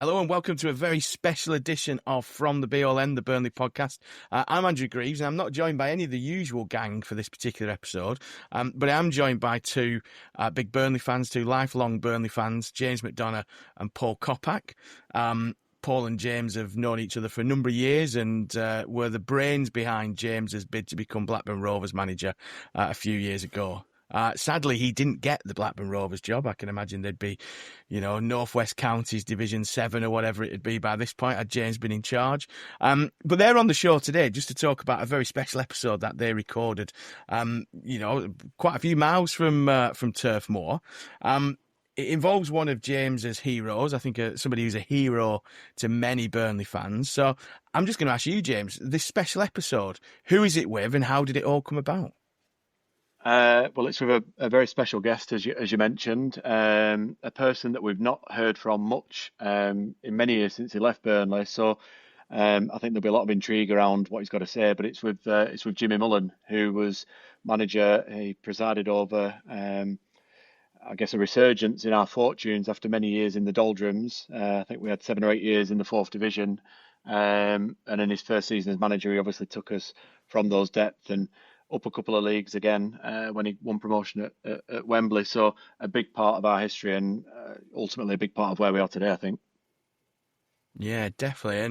Hello and welcome to a very special edition of From the Be All End, the Burnley podcast. I'm Andrew Greaves and I'm not joined by any of the usual gang for this particular episode, but I am joined by two big Burnley fans, two lifelong Burnley fans, James McDonough and Paul Kopak. Paul and James have known each other for a number of years and were the brains behind James's bid to become Blackburn Rovers manager a few years ago. Sadly, he didn't get the Blackburn Rovers job. I can imagine they'd be, North West Counties Division 7 or whatever it'd be by this point, had James been in charge. But they're on the show today just to talk about a very special episode that they recorded, quite a few miles from Turf Moor. It involves one of James's heroes, I think somebody who's a hero to many Burnley fans. So I'm just going to ask you, James, this special episode, who is it with and how did it all come about? Well, it's with a very special guest, as you mentioned, a person that we've not heard from much in many years since he left Burnley. So I think there'll be a lot of intrigue around what he's got to say. But it's with Jimmy Mullen, who was manager. He presided over, I guess, a resurgence in our fortunes after many years in the doldrums. I think we had 7 or 8 years in the 4th division, and in his first season as manager, he obviously took us from those depths and up a couple of leagues again when he won promotion at Wembley. So a big part of our history and ultimately a big part of where we are today, I think. Yeah, definitely.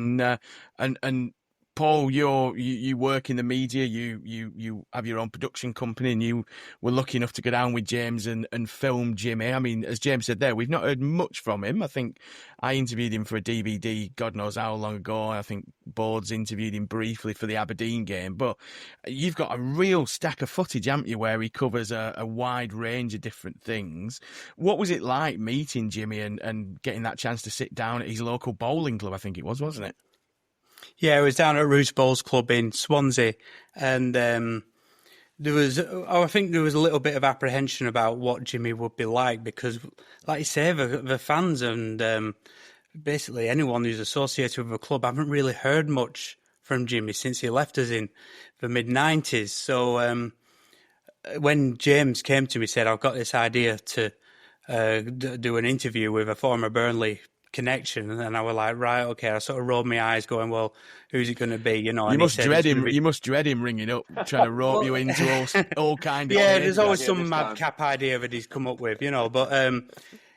And Paul, you work in the media. You have your own production company, and you were lucky enough to go down with James and film Jimmy. I mean, as James said there, we've not heard much from him. I think I interviewed him for a DVD, God knows how long ago. I think Boards interviewed him briefly for the Aberdeen game. But you've got a real stack of footage, haven't you, where he covers a wide range of different things. What was it like meeting Jimmy and getting that chance to sit down at his local bowling club? I think it was, wasn't it? Yeah, it was down at Roos Bowls Club in Swansea, and I think there was a little bit of apprehension about what Jimmy would be like because, like you say, the fans and basically anyone who's associated with the club haven't really heard much from Jimmy since he left us in the mid-90s. So when James came to me and said, I've got this idea to do an interview with a former Burnley connection, and I was like, right, okay. I sort of rolled my eyes going, well, who's it going to be? You must dread him. You must dread him ringing up, trying to rope you into all kind of there's always some madcap idea that he's come up with, but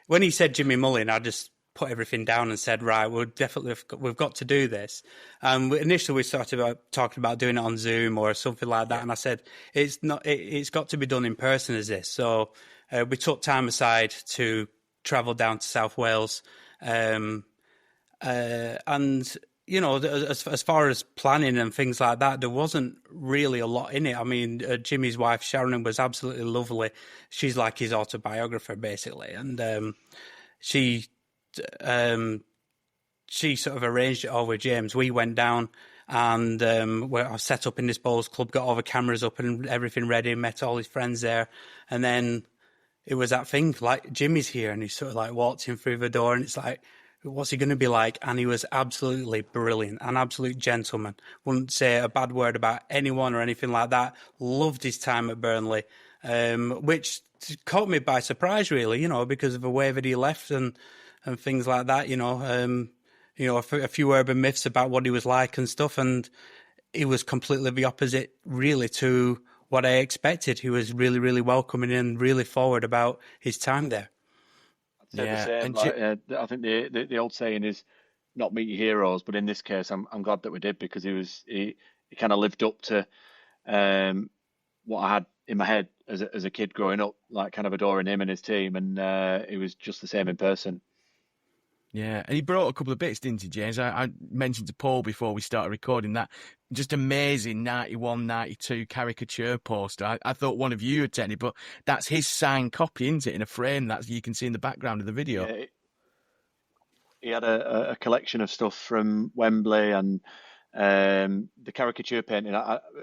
when he said Jimmy Mullen, I just put everything down and said, right, we've got to do this. Initially we started talking about doing it on Zoom or something like that, and I said it's got to be done in person as this. So we took time aside to travel down to South Wales. And as far as planning and things like that, there wasn't really a lot in it. I mean, Jimmy's wife Sharon was absolutely lovely. She's like his autobiographer basically, and she sort of arranged it all with James. We went down and I was set up in this bowls club, got all the cameras up and everything ready, met all his friends there, and then it was that thing, like, Jimmy's here, and he sort of like walked in through the door, and it's like, what's he going to be like? And he was absolutely brilliant, an absolute gentleman. Wouldn't say a bad word about anyone or anything like that. Loved his time at Burnley, which caught me by surprise, really, because of the way that he left and things like that, a few urban myths about what he was like and stuff, and he was completely the opposite, really, to what I expected. He was really, really welcoming and really forward about his time there. Yeah, I think the old saying is not meet your heroes, but in this case, I'm glad that we did, because he kind of lived up to what I had in my head as a kid growing up, like kind of adoring him and his team, and it was just the same in person. Yeah, and he brought a couple of bits, didn't he, James? I mentioned to Paul before we started recording that just amazing 91, 92 caricature poster. I thought one of you had taken it, but that's his signed copy, isn't it, in a frame that you can see in the background of the video. Yeah, he had a collection of stuff from Wembley and the caricature painting.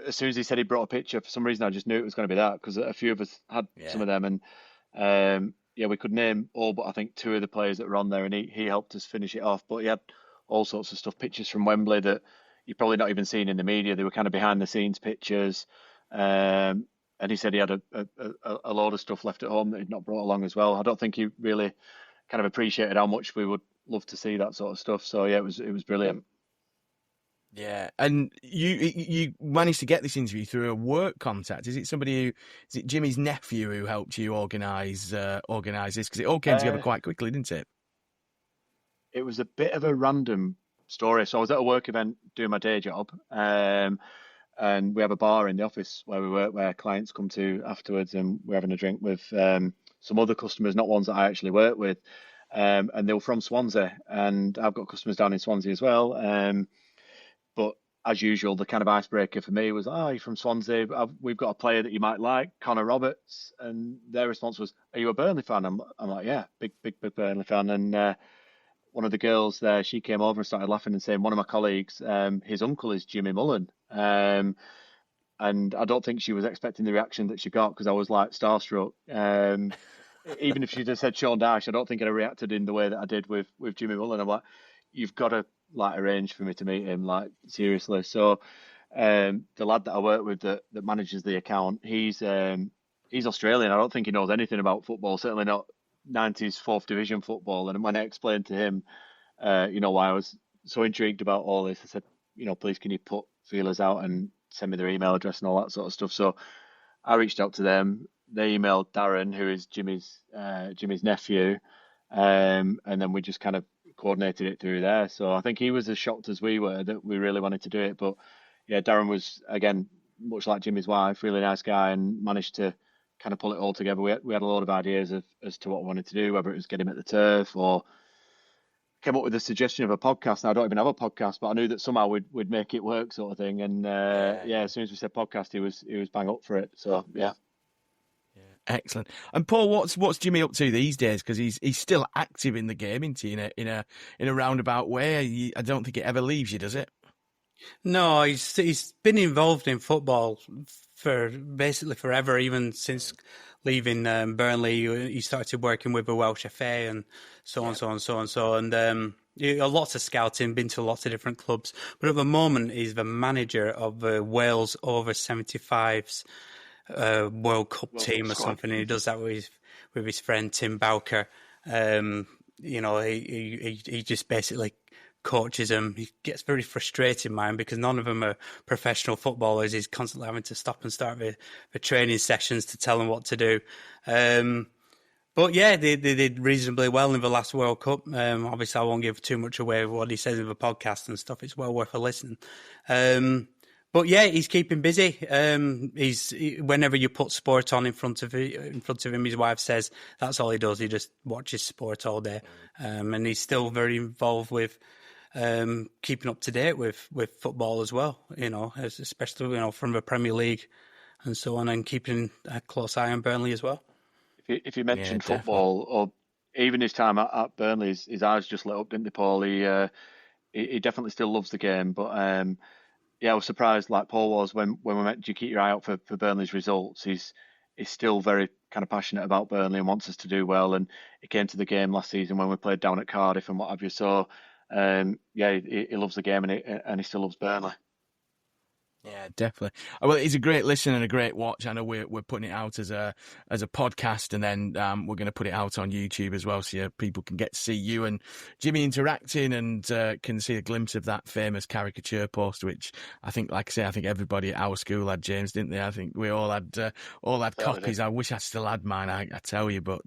As soon as he said he brought a picture, for some reason I just knew it was going to be that, because a few of us had some of them, and we could name all but I think 2 of the players that were on there, and he helped us finish it off. But he had all sorts of stuff, pictures from Wembley that you're probably not even seeing in the media. They were kind of behind the scenes pictures. And he said he had a load of stuff left at home that he'd not brought along as well. I don't think he really kind of appreciated how much we would love to see that sort of stuff. So yeah, it was brilliant. Yeah, and you managed to get this interview through a work contact. Is it is it Jimmy's nephew who helped you organise this? Because it all came together quite quickly, didn't it? It was a bit of a random story. So I was at a work event doing my day job, and we have a bar in the office where we work, where clients come to afterwards, and we're having a drink with some other customers, not ones that I actually work with, and they were from Swansea, and I've got customers down in Swansea as well. But as usual, the kind of icebreaker for me was, "Oh, you're from Swansea. We've got a player that you might like, Connor Roberts." And their response was, "Are you a Burnley fan?" I'm like, "Yeah, big Burnley fan." And one of the girls there, she came over and started laughing and saying, "One of my colleagues, his uncle is Jimmy Mullen." And I don't think she was expecting the reaction that she got, because I was like starstruck. Even if she'd have said Sean Dyche, I don't think I'd have reacted in the way that I did with Jimmy Mullen. I'm like, "You've got to like arrange for me to meet him, like seriously." So the lad that I work with that manages the account, he's Australian. I don't think he knows anything about football, certainly not 90s fourth division football. And when I explained to him, why I was so intrigued about all this, I said, "Please, can you put feelers out and send me their email address and all that sort of stuff?" So I reached out to them. They emailed Darren, who is Jimmy's nephew, and then we just kind of coordinated it through there. So I think he was as shocked as we were that we really wanted to do it. But yeah, Darren was, again, much like Jimmy's wife, really nice guy, and managed to kind of pull it all together. We had a lot of ideas as to what we wanted to do, whether it was get him at the turf or came up with a suggestion of a podcast. Now, I don't even have a podcast, but I knew that somehow we'd make it work, sort of thing. And as soon as we said podcast, he was bang up for it. So yeah. Excellent. And Paul, what's Jimmy up to these days? Because he's still active in the game, isn't he? In a roundabout way. I don't think it ever leaves you, does it? No, he's been involved in football for basically forever, even since leaving Burnley. He started working with the Welsh FA and so on. And lots of scouting, been to lots of different clubs. But at the moment, he's the manager of the Wales over 75s World Cup team or something. And he does that with his friend Tim Bowker. He just basically coaches them. He gets very frustrated, man, because none of them are professional footballers. He's constantly having to stop and start the training sessions to tell them what to do. But yeah, they did reasonably well in the last World Cup. Obviously, I won't give too much away of what he says in the podcast and stuff. It's well worth a listen. But yeah, he's keeping busy. Whenever you put sport on in front of him, his wife says that's all he does. He just watches sport all day, and he's still very involved with keeping up to date with football as well. Especially from the Premier League and so on, and keeping a close eye on Burnley as well. If you mentioned football, or even his time at Burnley, his eyes just lit up, didn't they, Paul? He definitely still loves the game, but. Yeah, I was surprised, like Paul was, when we met. Do you keep your eye out for Burnley's results? He's still very kind of passionate about Burnley and wants us to do well. And he came to the game last season when we played down at Cardiff and what have you. So, he loves the game, and he still loves Burnley. Yeah, definitely. Well, he's a great listen and a great watch. I know we're putting it out as a podcast, and then we're going to put it out on YouTube as well, so people can get to see you and Jimmy interacting and can see a glimpse of that famous caricature post, which I think, like I say, I think everybody at our school had, James, didn't they? I think we all had copies. I wish I still had mine, I tell you, but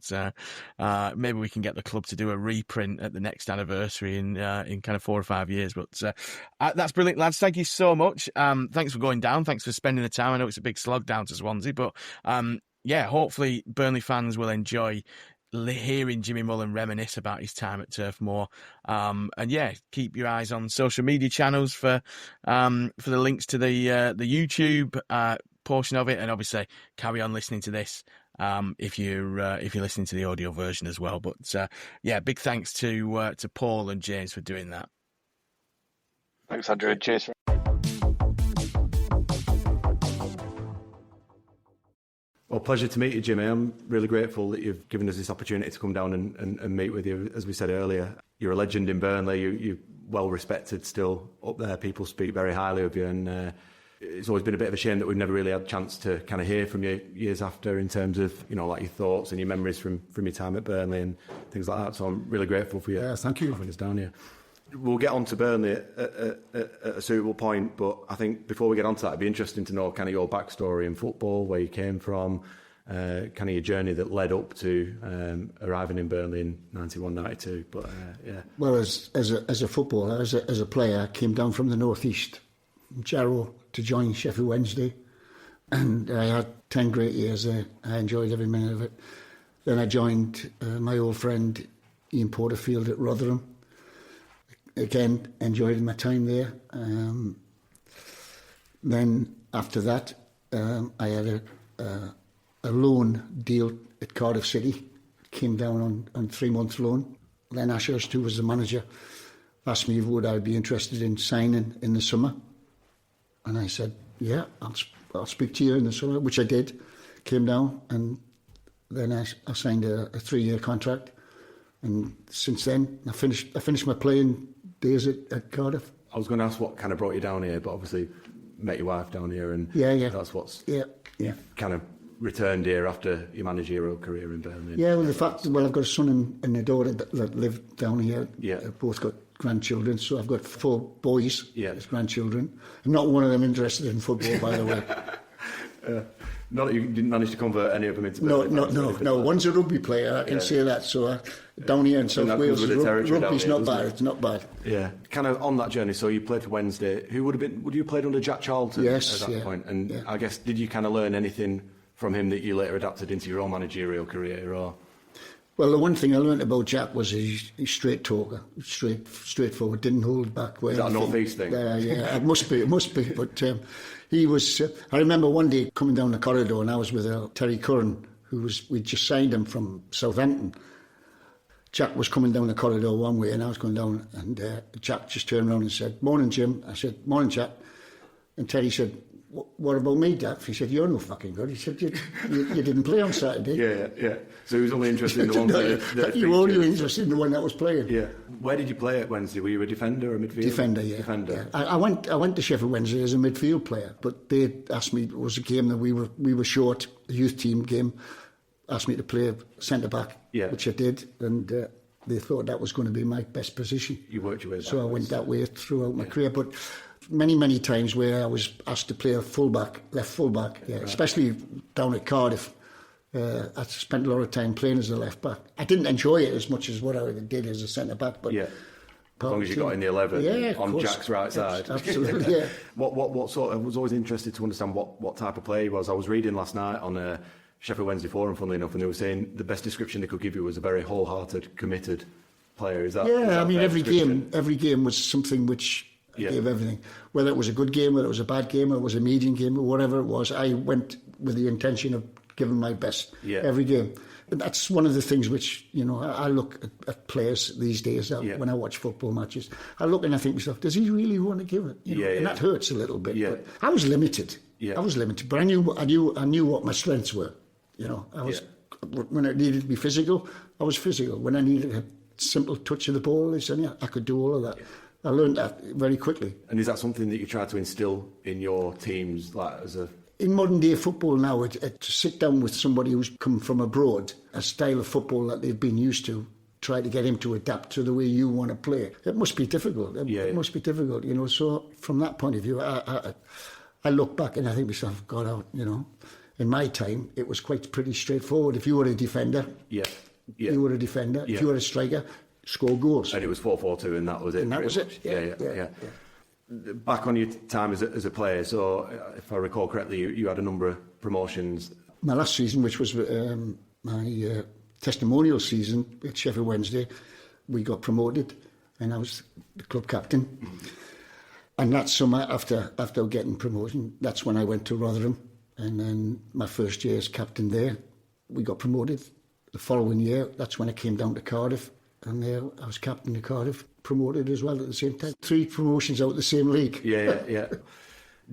maybe we can get the club to do a reprint at the next anniversary in kind of 4 or 5 years. But that's brilliant, lads. Thank you so much. Thanks for going down. Thanks for spending the time. I know it's a big slog down to Swansea, but hopefully Burnley fans will enjoy hearing Jimmy Mullen reminisce about his time at Turf Moor. Keep your eyes on social media channels for the links to the YouTube portion of it, and obviously carry on listening to this if you're listening to the audio version as well. But big thanks to Paul and James for doing that. Thanks, Andrew. Cheers. Well, pleasure to meet you, Jimmy. I'm really grateful that you've given us this opportunity to come down and meet with you. As we said earlier, you're a legend in Burnley. You're well respected still up there. People speak very highly of you, and it's always been a bit of a shame that we've never really had a chance to kind of hear from you years after in terms of, you know, like your thoughts and your memories from your time at Burnley and things like that. So I'm really grateful for you. Yeah, thank you. Having us down here. We'll get on to Burnley at a suitable point, but I think before we get on to that, it'd be interesting to know kind of your backstory in football, where you came from, kind of your journey that led up to arriving in Burnley in 91, 92. But yeah. Well, as a footballer, as a player, I came down from the northeast, Jarrow, to join Sheffield Wednesday, and I had 10 great years there. I enjoyed every minute of it. Then I joined my old friend Ian Porterfield at Rotherham. Again, enjoyed my time there. Then after that, I had a loan deal at Cardiff City. Came down on 3-month loan. Len Ashurst, who was the manager, asked me would I be interested in signing in the summer. And I said, yeah, I'll speak to you in the summer, which I did. Came down, and then I signed a 3-year contract. And since then, I finished my playing days at Cardiff. I was going to ask what kind of brought you down here, but obviously met your wife down here, and that's what's kind of returned here after your managerial career in Burnley. Yeah, well, I've got a son and a daughter that live down here. Yeah, they've both got grandchildren, so I've got 4 boys as grandchildren. I'm not one of them interested in football, by the way. Not that you didn't manage to convert any of them into Burnley. No. One's a rugby player, I can say that. So down here in South Wales, rugby's not bad. It's not bad. Yeah, kind of on that journey. So you played for Wednesday. Would you have played under Jack Charlton at that point? And I guess, did you kind of learn anything from him that you later adapted into your own managerial career? Or well, the one thing I learned about Jack was he's straight talker, straightforward, didn't hold back. Is that a North East thing? Yeah, it must be. But he was. I remember one day coming down the corridor, and I was with Terry Curran, we'd just signed him from Southampton. Jack was coming down the corridor one way, and I was going down, and Jack just turned around and said, "Morning, Jim." I said, "Morning, Jack." And Terry said, "What about me, Dad?" He said, "You're no fucking good." He said, you didn't play on Saturday. Yeah. So he was only interested in the ones that you were only interested in the one that was playing. Yeah. Where did you play at Wednesday? Were you a defender or a midfielder? Defender, yeah. Defender. Yeah. I went to Sheffield Wednesday as a midfield player, but they asked me, it was a game that we were short, a youth team game, asked me to play centre back, which I did, and they thought that was going to be my best position. You worked your way backwards. So I went that way throughout my career, but many times where I was asked to play a fullback, left fullback, especially down at Cardiff. I spent a lot of time playing as a left back. I didn't enjoy it as much as what I did as a centre back, but as long as you got in the 11 on Jack's right side. Absolutely, yeah. What sort of, I was always interested to understand what type of player he was. I was reading last night on Sheffield Wednesday Forum, funnily enough, and they were saying the best description they could give you was a very wholehearted, committed player. Is that? Yeah, I mean, every game was something which I gave everything. Whether it was a good game, whether it was a bad game, or it was a medium game, or whatever it was, I went with the intention of giving my best every game. And that's one of the things which, I look at players these days when I watch football matches. I look and I think to myself, does he really want to give it? And that hurts a little bit. Yeah. But I was limited. Yeah. I was limited, but I knew what my strengths were. I was when it needed to be physical, I was physical. When I needed a simple touch of the ball, I could do all of that. I learned that very quickly. And is that something that you try to instill in your teams, like as a? In modern day football now, to sit down with somebody who's come from abroad, a style of football that they've been used to, try to get him to adapt to the way you want to play, it must be difficult. It must be difficult, So from that point of view, I look back and I think to myself, God, in my time, it was pretty straightforward. If you were a defender, you were a defender. If you were a striker, score goals. And it was 4-4-2, and that was it. And that was it. Yeah. Back on your time as a player, so if I recall correctly, you had a number of promotions. My last season, which was my testimonial season at Sheffield Wednesday, we got promoted, and I was the club captain. Mm-hmm. And that summer, after getting promotion, that's when I went to Rotherham, and then my first year as captain there, we got promoted. The following year, that's when I came down to Cardiff, and there I was captain of Cardiff, promoted as well at the same time. 3 promotions out of the same league. Yeah.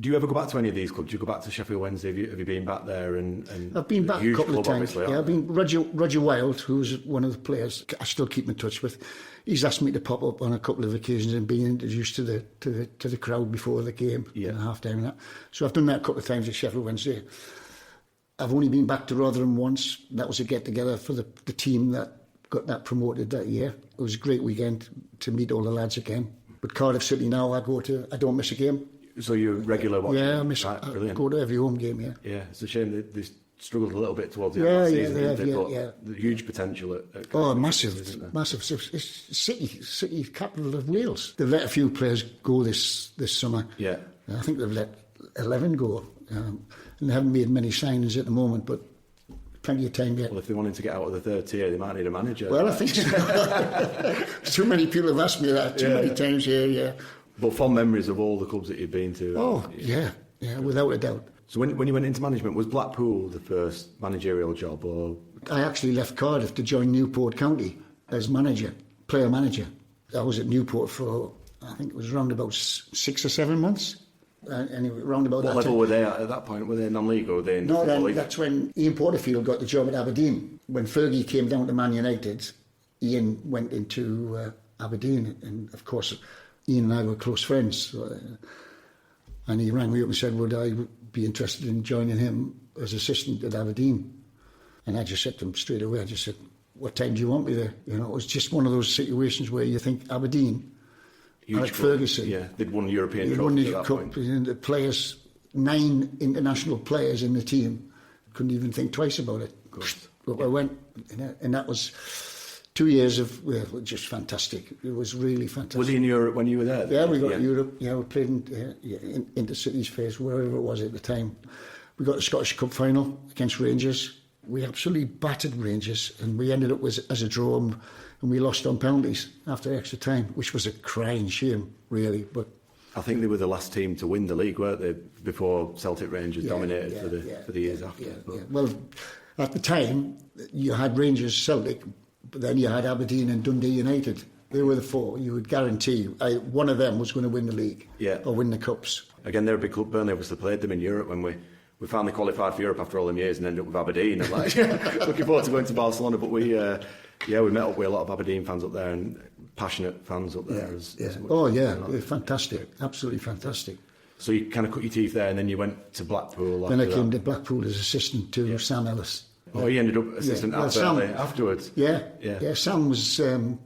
Do you ever go back to any of these clubs? Do you go back to Sheffield Wednesday? Have you been back there? And I've been back a couple of times. Yeah, I've been Roger Wilde, who's one of the players I still keep in touch with. He's asked me to pop up on a couple of occasions and being introduced to the crowd before the game, and half time and that. So I've done that a couple of times at Sheffield Wednesday. I've only been back to Rotherham once. That was a get together for the team that got that promoted that year. It was a great weekend to meet all the lads again. But Cardiff City now, I don't miss a game. So you're regular watching? Yeah, I go to every home game, yeah. Yeah, it's a shame they struggled a little bit towards the end of the season. The huge potential at massive. It's city capital of Wales. They've let a few players go this summer. Yeah. I think they've let 11 go. And they haven't made many signings at the moment, but plenty of time yet. Well, if they wanted to get out of the third tier, they might need a manager. Well, I think so. Too many people have asked me that too many times here, yeah. But fond memories of all the clubs that you've been to. Oh, yeah, without a doubt. So when you went into management, was Blackpool the first managerial job? Or I actually left Cardiff to join Newport County as player manager. I was at Newport for, I think it was around about 6 or 7 months. Anyway, round about what that level time. were they at that point? Were they non-league or were they in No, football league? that's when Ian Porterfield got the job at Aberdeen. When Fergie came down to Man United, Ian went into Aberdeen, and of course Ian and I were close friends. So, and he rang me up and said, would I be interested in joining him as assistant at Aberdeen? And I just said to him straight away, I just said, what time do you want me there? You know, it was just one of those situations where you think Aberdeen, like Ferguson. Yeah, they'd won European trophies at that point. The players, 9 international players in the team, couldn't even think twice about it. But I went, and that was 2 years of just fantastic. It was really fantastic. Was he in Europe when you were there? Yeah, we got to Europe. Yeah, we played in Intercities phase, wherever it was at the time. We got the Scottish Cup final against Rangers. We absolutely battered Rangers, and we ended up as a draw, and we lost on penalties after extra time, which was a crying shame, really. But I think they were the last team to win the league, weren't they? Before Celtic Rangers dominated for the years after. Well, at the time, you had Rangers, Celtic, but then you had Aberdeen and Dundee United. They were the 4. You would guarantee one of them was going to win the league or win the cups. Again, they're a big club. Burnley obviously played them in Europe when we finally qualified for Europe after all them years and ended up with Aberdeen. And looking forward to going to Barcelona, but we met up with a lot of Aberdeen fans up there and passionate fans up there. They're fantastic, absolutely fantastic. So you kind of cut your teeth there, and then you went to Blackpool. Then I came to Blackpool as assistant to Sam Ellis. Oh, he ended up assistant at Burnley afterwards. Yeah. Sam was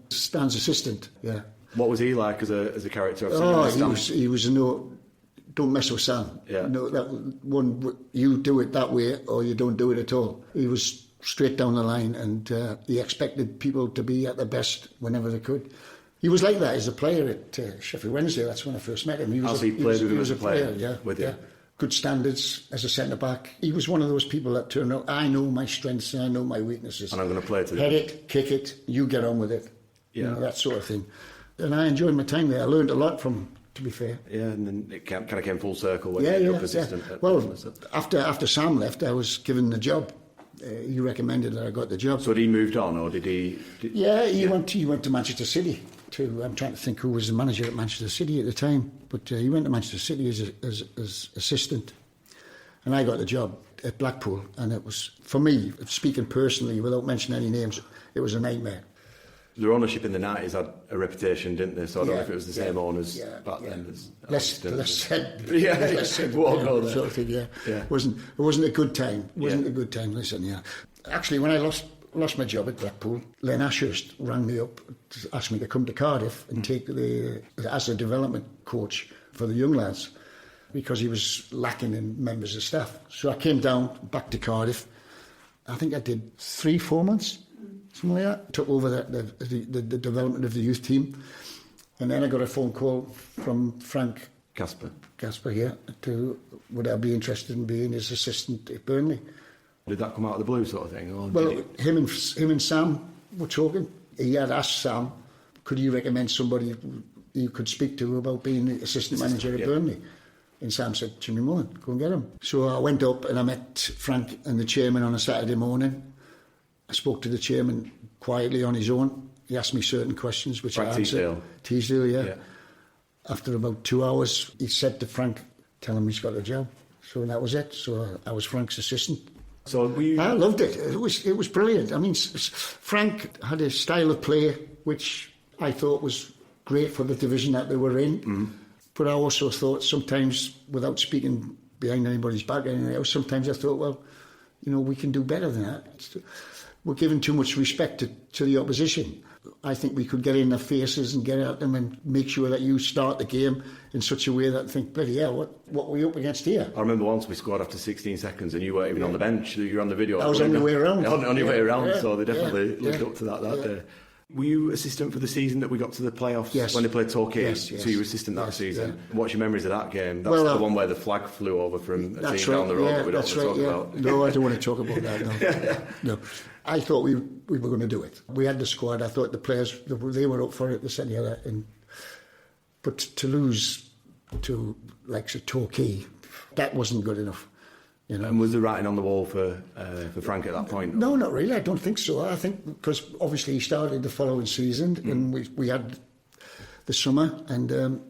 Stan's assistant. Yeah. What was he like as a character? He was no. Don't mess with Sam. Yeah. No, that one. You do it that way, or you don't do it at all. He was straight down the line, and he expected people to be at their best whenever they could. He was like that as a player at Sheffield Wednesday. That's when I first met him. He was a player. Yeah. Good standards as a centre back. He was one of those people that turned out, I know my strengths and I know my weaknesses. And I'm going to play today. Head it, kick it, you get on with it. Yeah. You know, that sort of thing. And I enjoyed my time there. I learned a lot from him, to be fair. Yeah, and then it kind of came full circle when you ended up assistant. Well, after Sam left, I was given the job. He recommended that I got the job. So had he moved on, or did he? He went to Manchester City. I'm trying to think who was the manager at Manchester City at the time, but he went to Manchester City as assistant, and I got the job at Blackpool. And it was, for me, speaking personally, without mentioning any names, it was a nightmare. Their ownership in the 90s had a reputation, didn't they? So I don't know if it was the same owners back then. Less said. Sort of thing. It wasn't a good time. It wasn't a good time. Listen, Actually, when I lost my job at Blackpool, Len Ashurst rang me up to ask me to come to Cardiff and take as a development coach for the young lads, because he was lacking in members of staff. So I came down back to Cardiff. I think I did 3-4 months, something like that. Took over the development of the youth team, and then I got a phone call from Frank Casper to would I be interested in being his assistant at Burnley. Did that come out of the blue, sort of thing? Or well, him and Sam were talking. He had asked Sam, could you recommend somebody you could speak to about being the assistant manager at Burnley? And Sam said, Jimmy Mullen, go and get him. So I went up and I met Frank and the chairman on a Saturday morning. I spoke to the chairman quietly on his own. He asked me certain questions, which Frank I answered. Teasdale, yeah. After about 2 hours, he said to Frank, tell him he's got a job. So that was it. So I was Frank's assistant. So I loved it. It was brilliant. I mean, Frank had a style of play which I thought was great for the division that they were in. Mm-hmm. But I also thought sometimes, without speaking behind anybody's back, sometimes I thought, well, we can do better than that. We're giving too much respect to the opposition. I think we could get in their faces and get at them and make sure that you start the game in such a way that I think, bloody hell, what are we up against here? I remember once we scored after 16 seconds and you weren't even on the bench. You were on the video. I was on the way around. On your way around, so they definitely lived up to that day. Were you assistant for the season that we got to the playoffs when they played Torquay? Yes. So you were assistant that season. Yeah. What's your memories of that game? That's the one where the flag flew over from a team down the road that we don't want to talk about. No, I don't want to talk about that, no. I thought we were going to do it. We had the squad. I thought the players, they were up for it, this and the other. But to lose to, like, Torquay, that wasn't good enough. And was the writing on the wall for Frank at that point? No, not really. I don't think so. I think because obviously he started the following season and we had the summer and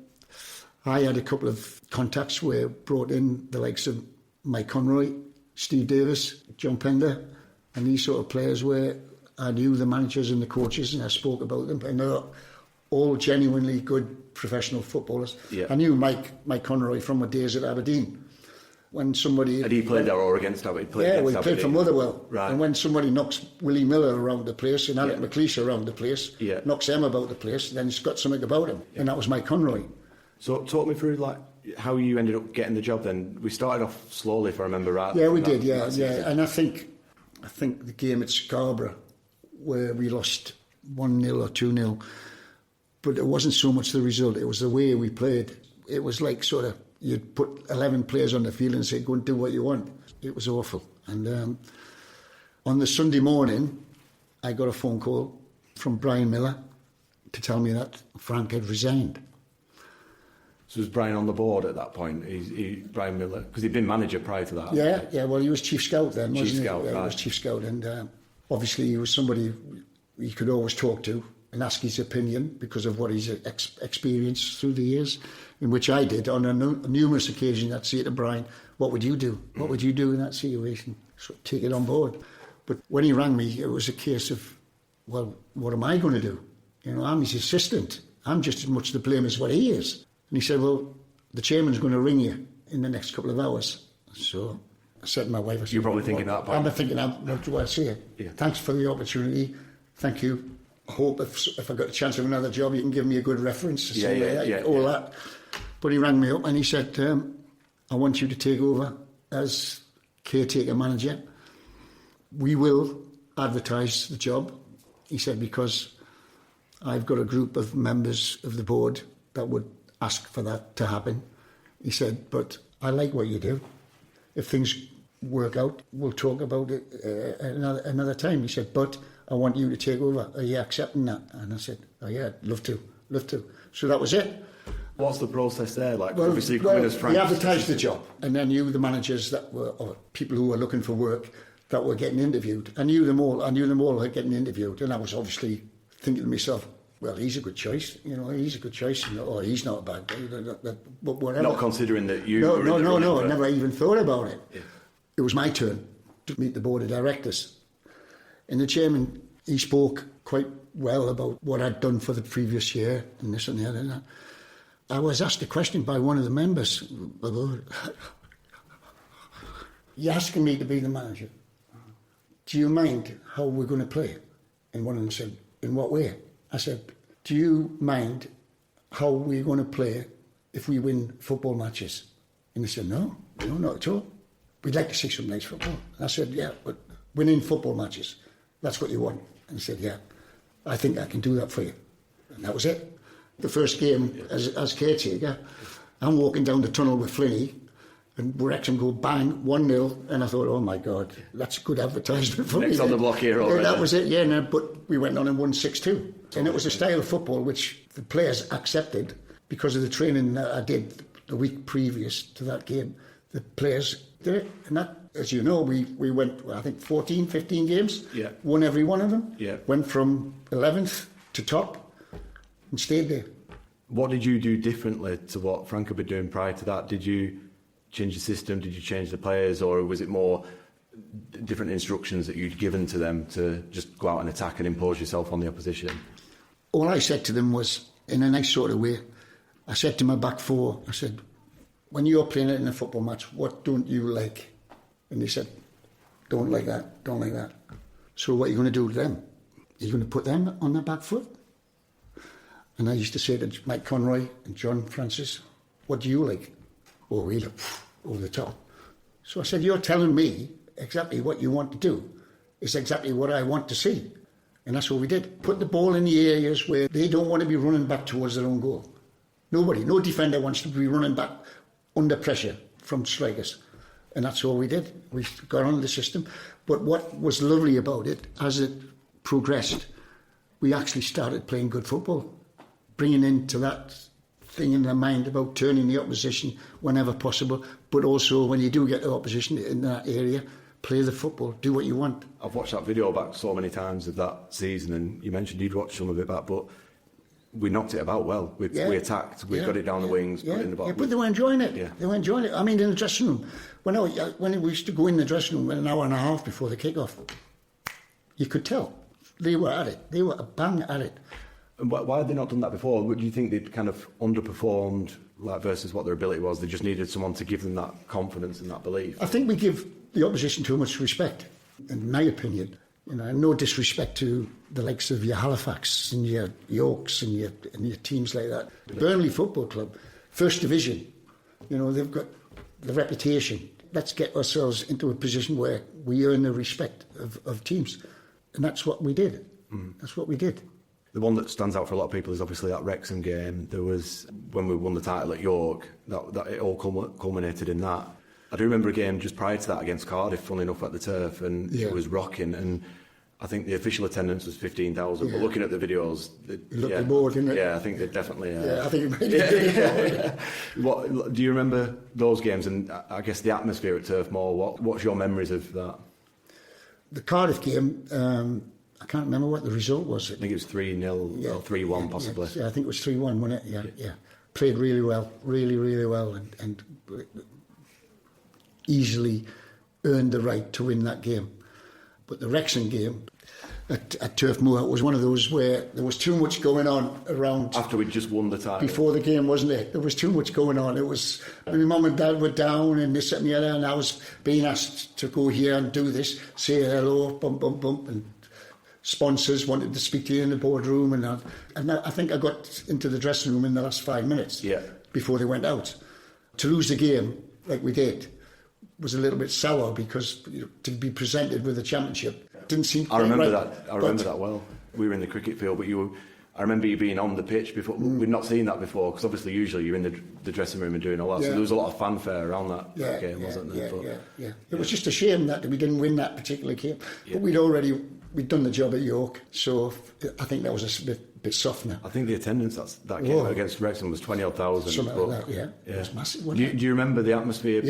I had a couple of contacts where brought in the likes of Mike Conroy, Steve Davis, John Pender and these sort of players where I knew the managers and the coaches and I spoke about them and they're all genuinely good professional footballers. Yeah. I knew Mike Conroy from my days at Aberdeen. When somebody... Had he played there or against Aberdeen? Yeah, we played for Motherwell. Right. And when somebody knocks Willie Miller around the place and Alec McLeish around the place, knocks them about the place, then he's got something about him. And that was Mike Conroy. So talk me through how you ended up getting the job then. We started off slowly, if I remember right. Yeah, we did, yeah. And I think the game at Scarborough, where we lost 1-0 or 2-0, but it wasn't so much the result, it was the way we played. It was like sort of, you'd put 11 players on the field and say, go and do what you want. It was awful. And on the Sunday morning, I got a phone call from Brian Miller to tell me that Frank had resigned. So was Brian on the board at that point? Brian Miller, because he'd been manager prior to that. Yeah. Well, he was chief scout then, wasn't he? Chief scout, right. He was chief scout, and obviously he was somebody you could always talk to and ask his opinion because of what he's experienced through the years, in which I did on a numerous occasions. I'd say to Brian, "What would you do? What would you do in that situation?" So take it on board. But when he rang me, it was a case of, well, what am I going to do? I'm his assistant. I'm just as much to blame as what he is. And he said, well, the chairman's going to ring you in the next couple of hours. So I said to my wife, I said, you're probably thinking that. I'm thinking, what do I say? Yeah. Thanks for the opportunity. Thank you. I hope if I got a chance of another job, you can give me a good reference. All that. But he rang me up and he said, I want you to take over as caretaker manager. We will advertise the job. He said, because I've got a group of members of the board that would ask for that to happen. He said, but I like what you do. If things work out, we'll talk about it another time. He said, but I want you to take over. Are you accepting that? And I said, oh yeah, love to. So that was it. What's the process there? Obviously, coming as Frank. We advertised the job, and then knew the managers that were, or people who were looking for work that were getting interviewed. I knew them all were getting interviewed, and I was obviously thinking to myself, well, he's a good choice. He's a good choice. Or he's not a bad guy. But whatever. Not considering that you. No. I never even thought about it. Yeah. It was my turn to meet the board of directors, and the chairman, he spoke quite well about what I'd done for the previous year and this and the other. And that. I was asked a question by one of the members. You're asking me to be the manager. Do you mind how we're going to play? And one of them said, in what way? I said, do you mind how we're going to play if we win football matches? And they said, no, not at all. We'd like to see some nice football. And I said, yeah, but winning football matches, that's what you want. And he said, yeah, I think I can do that for you. And that was it. The first game as caretaker, I'm walking down the tunnel with Flinney, and Wrexham go bang, 1-0, and I thought, oh my God, that's good advertisement for me. Next on the block here already. That was it, but we went on and won 6-2. And it was a style of football which the players accepted because of the training that I did the week previous to that game. The players did it, and that, as you know, we went, I think, 14, 15 games, won every one of them, went from 11th to top, and stayed there. What did you do differently to what Frank had been doing prior to that? Did you change the system? Did you change the players, or was it more different instructions that you'd given to them to just go out and attack and impose yourself on the opposition? All I said to them was, in a nice sort of way, I said to my back four, I said, when you're playing it in a football match, what don't you like? And they said, don't like that, don't like that. So what are you going to do to them? You're going to put them on their back foot? And I used to say to Mike Conroy and John Francis, what do you like? Oh, we look over the top. So I said, you're telling me exactly what you want to do is exactly what I want to see. And that's what we did. Put the ball in the areas where they don't want to be running back towards their own goal. Nobody, no defender wants to be running back under pressure from strikers. And that's all we did. We got on the system. But what was lovely about it, as it progressed, we actually started playing good football, bringing into that thing in their mind about turning the opposition whenever possible, but also when you do get the opposition in that area, play the football, do what you want. I've watched that video back so many times of that season, and you mentioned you'd watched some of it back, but we knocked it about well. We attacked, we got it down the wings, put it in the bottom. Yeah, but they were enjoying it. Yeah. They were enjoying it. I mean, in the dressing room, when we used to go in the dressing room an hour and a half before the kick-off, you could tell. They were at it. They were a bang at it. And why had they not done that before? Do you think they'd kind of underperformed versus what their ability was? They just needed someone to give them that confidence and that belief? I think we give the opposition too much respect, in my opinion. No disrespect to the likes of your Halifax and your Yorks and your teams like that. Burnley Football Club, First Division, they've got the reputation. Let's get ourselves into a position where we earn the respect of teams. And that's what we did. That's what we did. The one that stands out for a lot of people is obviously that Wrexham game. There was, when we won the title at York, that it all culminated in that. I do remember a game just prior to that against Cardiff, funnily enough, at the Turf, and it was rocking. And I think the official attendance was 15,000. But looking at the videos, looked more, didn't it? Yeah, I think they definitely. I think it made it. What do you remember those games? And I guess the atmosphere at Turf Moor. What's your memories of that? The Cardiff game. I can't remember what the result was. I think it was 3-0 or 3-1 possibly. Yeah, I think it was 3-1, wasn't it? Yeah. Played really well, really well, and easily earned the right to win that game. But the Wrexham game at Turf Moor was one of those where there was too much going on around. After we'd just won the title. Before the game, wasn't it? There was too much going on. It was, my mum and dad were down and this and the other, and I was being asked to go here and do this, say hello, bump, and sponsors wanted to speak to you in the boardroom, and I think I got into the dressing room in the last 5 minutes before they went out. To lose the game like we did was a little bit sour because to be presented with a championship didn't seem quite right. I remember that well. We were in the cricket field, but I remember you being on the pitch before. We'd not seen that before, because obviously usually you're in the dressing room and doing all that. So there was a lot of fanfare around that game, wasn't there? Yeah. It was just a shame that we didn't win that particular game. But we'd done the job at York, so I think that was a bit softener. I think the attendance that game against Wrexham was 20,000. Something like that, yeah. It was massive, wasn't it? Do you remember the atmosphere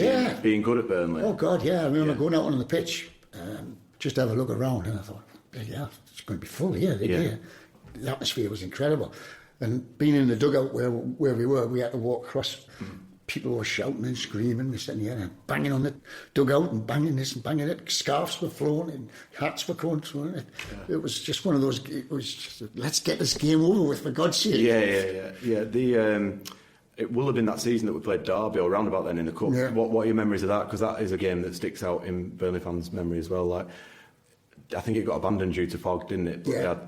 being good at Burnley? Oh, God, yeah. I remember going out on the pitch, just to have a look around, and I thought, it's going to be full here. The atmosphere was incredible. And being in the dugout where we were, we had to walk across. People were shouting and screaming, this and the other, and banging on the dugout and banging this and banging it. Scarves were flown and hats were going through it. It was just one of those. It was just, let's get this game over with, for God's sake. Yeah. It will have been that season that we played Derby or round about then in the cup. Yeah. What are your memories of that? Because that is a game that sticks out in Burnley fans' memory as well. Like, I think it got abandoned due to fog, didn't it? But we had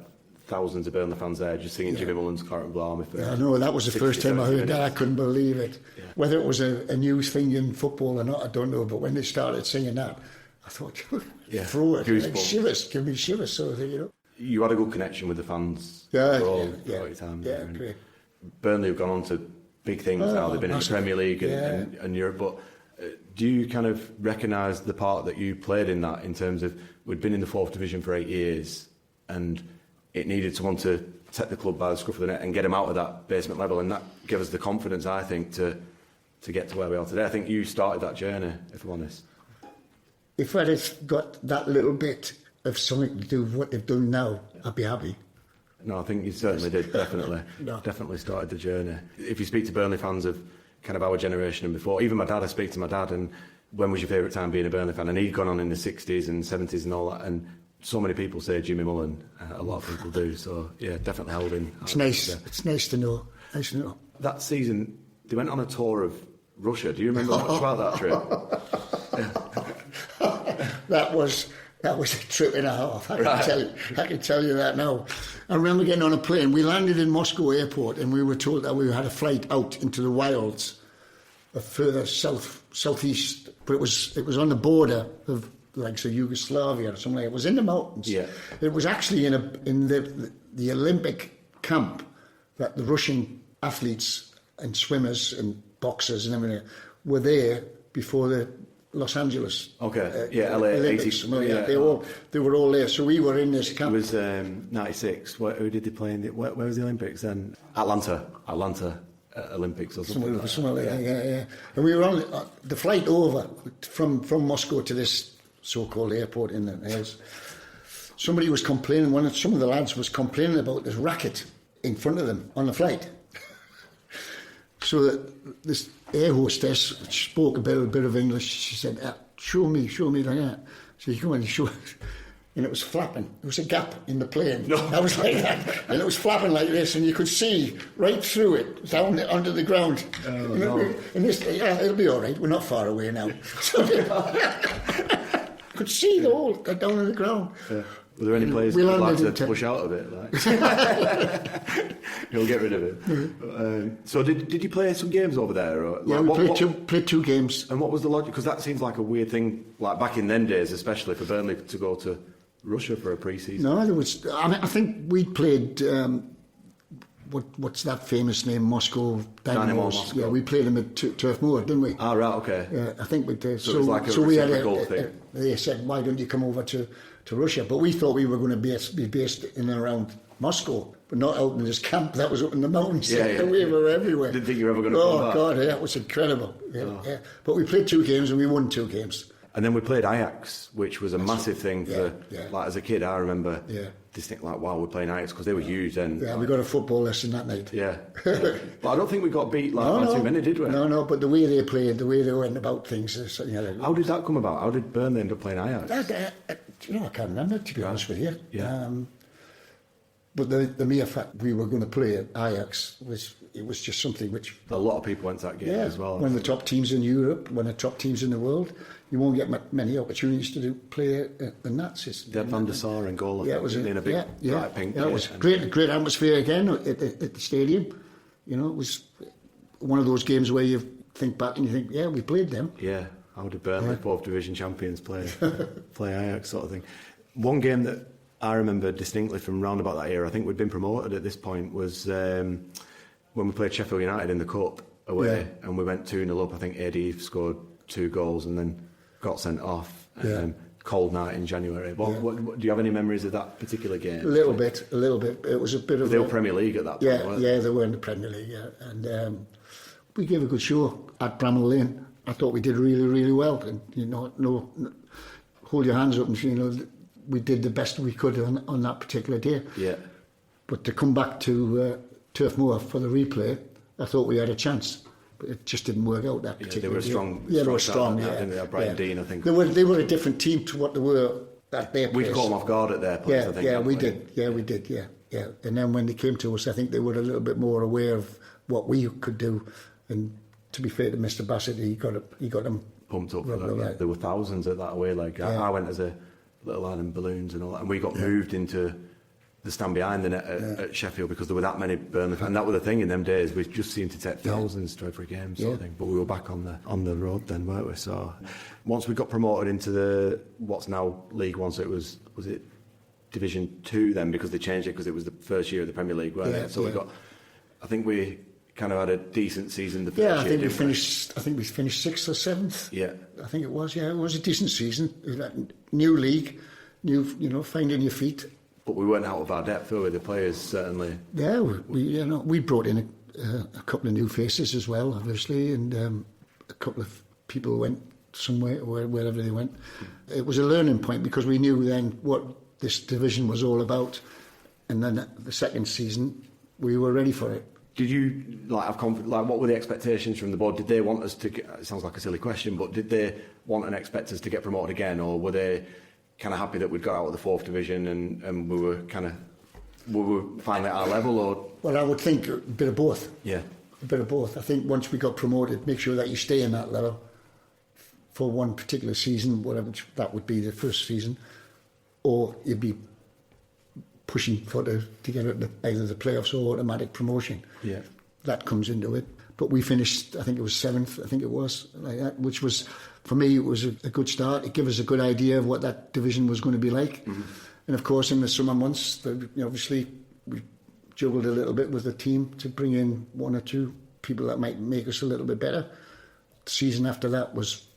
thousands of Burnley fans there just singing Jimmy Mullen's Claret and Blarney. I know, that was the first time I heard that. I couldn't believe it. Yeah. Whether it was a new thing in football or not, I don't know. But when they started singing that, I thought, throw it. Like shivers, give me shivers. So, You had a good connection with the fans all your time. Yeah, great. Burnley have gone on to big things now. They've been in the Premier League and Europe. But do you kind of recognise the part that you played in that, in terms of, we'd been in the 4th Division for 8 years and it needed someone to take the club by the scruff of the neck and get them out of that basement level, and that gave us the confidence, I think, to get to where we are today. I think you started that journey, if I'm honest. If I'd have got that little bit of something to do with what they've done now, I'd be happy. No, I think you certainly did, definitely. Definitely started the journey. If you speak to Burnley fans of kind of our generation and before. Even my dad, I speak to my dad, and when was your favourite time being a Burnley fan? And he'd gone on in the 60s and 70s and all that, and so many people say Jimmy Mullen. A lot of people do. So yeah, definitely held in. It's nice. It's nice to know. Nice to know. That season, they went on a tour of Russia. Do you remember much about that trip? That was a trip and a half. I can tell you that now. I remember getting on a plane. We landed in Moscow airport, and we were told that we had a flight out into the wilds, further southeast. But it was on the border of Yugoslavia or something like that. It was in the mountains. Yeah. It was actually in the Olympic camp that the Russian athletes and swimmers and boxers and everything were there before the Los Angeles. Okay. LA Olympics. 80. Well, yeah. They were all there. So we were in this camp. It was 96. Who did they play in? Where was the Olympics then? Atlanta Olympics or something like that. Yeah. And we were on the flight over from Moscow to this so-called airport in the hills. Somebody was complaining. Some of the lads was complaining about this racket in front of them on the flight. So this air hostess spoke a bit of English. She said, "Show me like that." So you come and show it, and it was flapping. There was a gap in the plane. No. I was like that, and it was flapping like this, and you could see right through it down under the ground. Oh, no. And this, it'll be all right. We're not far away now. So, could see the whole down on the ground. Yeah. Were there any players who'd like to push out a bit? You'll get rid of it. Mm-hmm. So did you play some games over there? Or, yeah, we played two games. And what was the logic? Because that seems like a weird thing, like back in them days, especially for Burnley to go to Russia for a pre-season. No, there was. I think we played. What's that famous name? Moscow Dynamo. Yeah, we played them at Turf Moor, didn't we? Ah, right, okay. Yeah, I think we did. So it was like a reciprocal thing. They said, "Why don't you come over to Russia?" But we thought we were going to be based in and around Moscow, but not out in this camp that was up in the mountains. Yeah. We were everywhere. Didn't think you were ever going to come back. Oh God, yeah, it was incredible. Yeah. But we played two games and we won two games. And then we played Ajax, which was a massive thing for, like, as a kid, I remember distinct, like, wow, we're playing Ajax, because they were huge then. Yeah, we got a football lesson that night. Yeah. But I don't think we got beat by too many, did we? No, but the way they played, the way they went about things. How did that come about? How did Burnley end up playing Ajax? I can't remember, to be honest with you. Yeah. But the mere fact we were going to play at Ajax was just something which... A lot of people went to that game as well. One of the top teams in Europe, one of the top teams in the world. You won't get many opportunities to play in that system. They had Van der Sar in goal, in a big bright pink. Yeah, it was great atmosphere again at the stadium. You know, it was one of those games where you think back and you think, yeah, we played them. Yeah, how did Burnley, both division champions, play Ajax sort of thing. One game that I remember distinctly from round about that era, I think we'd been promoted at this point, was when we played Sheffield United in the Cup away, and we went 2-0 up. I think AD scored 2 goals and then got sent off. Cold night in January. What, do you have any memories of that particular game? A little bit. It was a bit of... They were Premier League at that point, weren't they? Yeah, they were in the Premier League, And we gave a good show at Bramall Lane. I thought we did really, really well. And, hold your hands up and, we did the best we could on that particular day. Yeah. But to come back to Turf Moor for the replay, I thought we had a chance. But it just didn't work out that particular day. They were strong. Yeah, they were strong. Didn't they? Brighton Dean, I think. They were a different team to what they were at their place. We'd caught them off guard at their place, I think. Yeah, we did. Yeah. And then when they came to us, I think they were a little bit more aware of what we could do. And to be fair to Mr. Bassett, he got them pumped up for that. Yeah. There were thousands at that away leg. I went as a little lad in balloons and all that, and we got moved into the stand behind the net at Sheffield because there were that many Burnley fans. And that was the thing in them days. We just seemed to take thousands to every game, sort of thing. But we were back on the road then, weren't we? So once we got promoted into what's now League One, so was it Division 2 then, because they changed it because it was the first year of the Premier League, weren't it? So I think we kind of had a decent season the first year. I think we finished 6th or 7th. Yeah. I think it was. Yeah, it was a decent season. New league, finding your feet. But we weren't out of our depth, were we? The players certainly. Yeah, we brought in a couple of new faces as well, obviously, and a couple of people went somewhere, wherever they went. It was a learning point because we knew then what this division was all about, and then the second season we were ready for it. Did you have confidence? What were the expectations from the board? Did they want us to get, it sounds like a silly question, but did they want and expect us to get promoted again, or were they kind of happy that we'd got out of the 4th division and we were finally at our level? Or well, I would think a bit of both. Yeah, a bit of both. I think once we got promoted, make sure that you stay in that level for one particular season, whatever that would be, the first season, or you'd be pushing to get either the playoffs or automatic promotion. Yeah, that comes into it. But we finished, I think it was 7th, I think it was, like that, which was, for me, it was a good start. It gave us a good idea of what that division was going to be like. Mm-hmm. And of course, in the summer months, obviously, we juggled a little bit with the team to bring in 1 or 2 people that might make us a little bit better. The season after that was,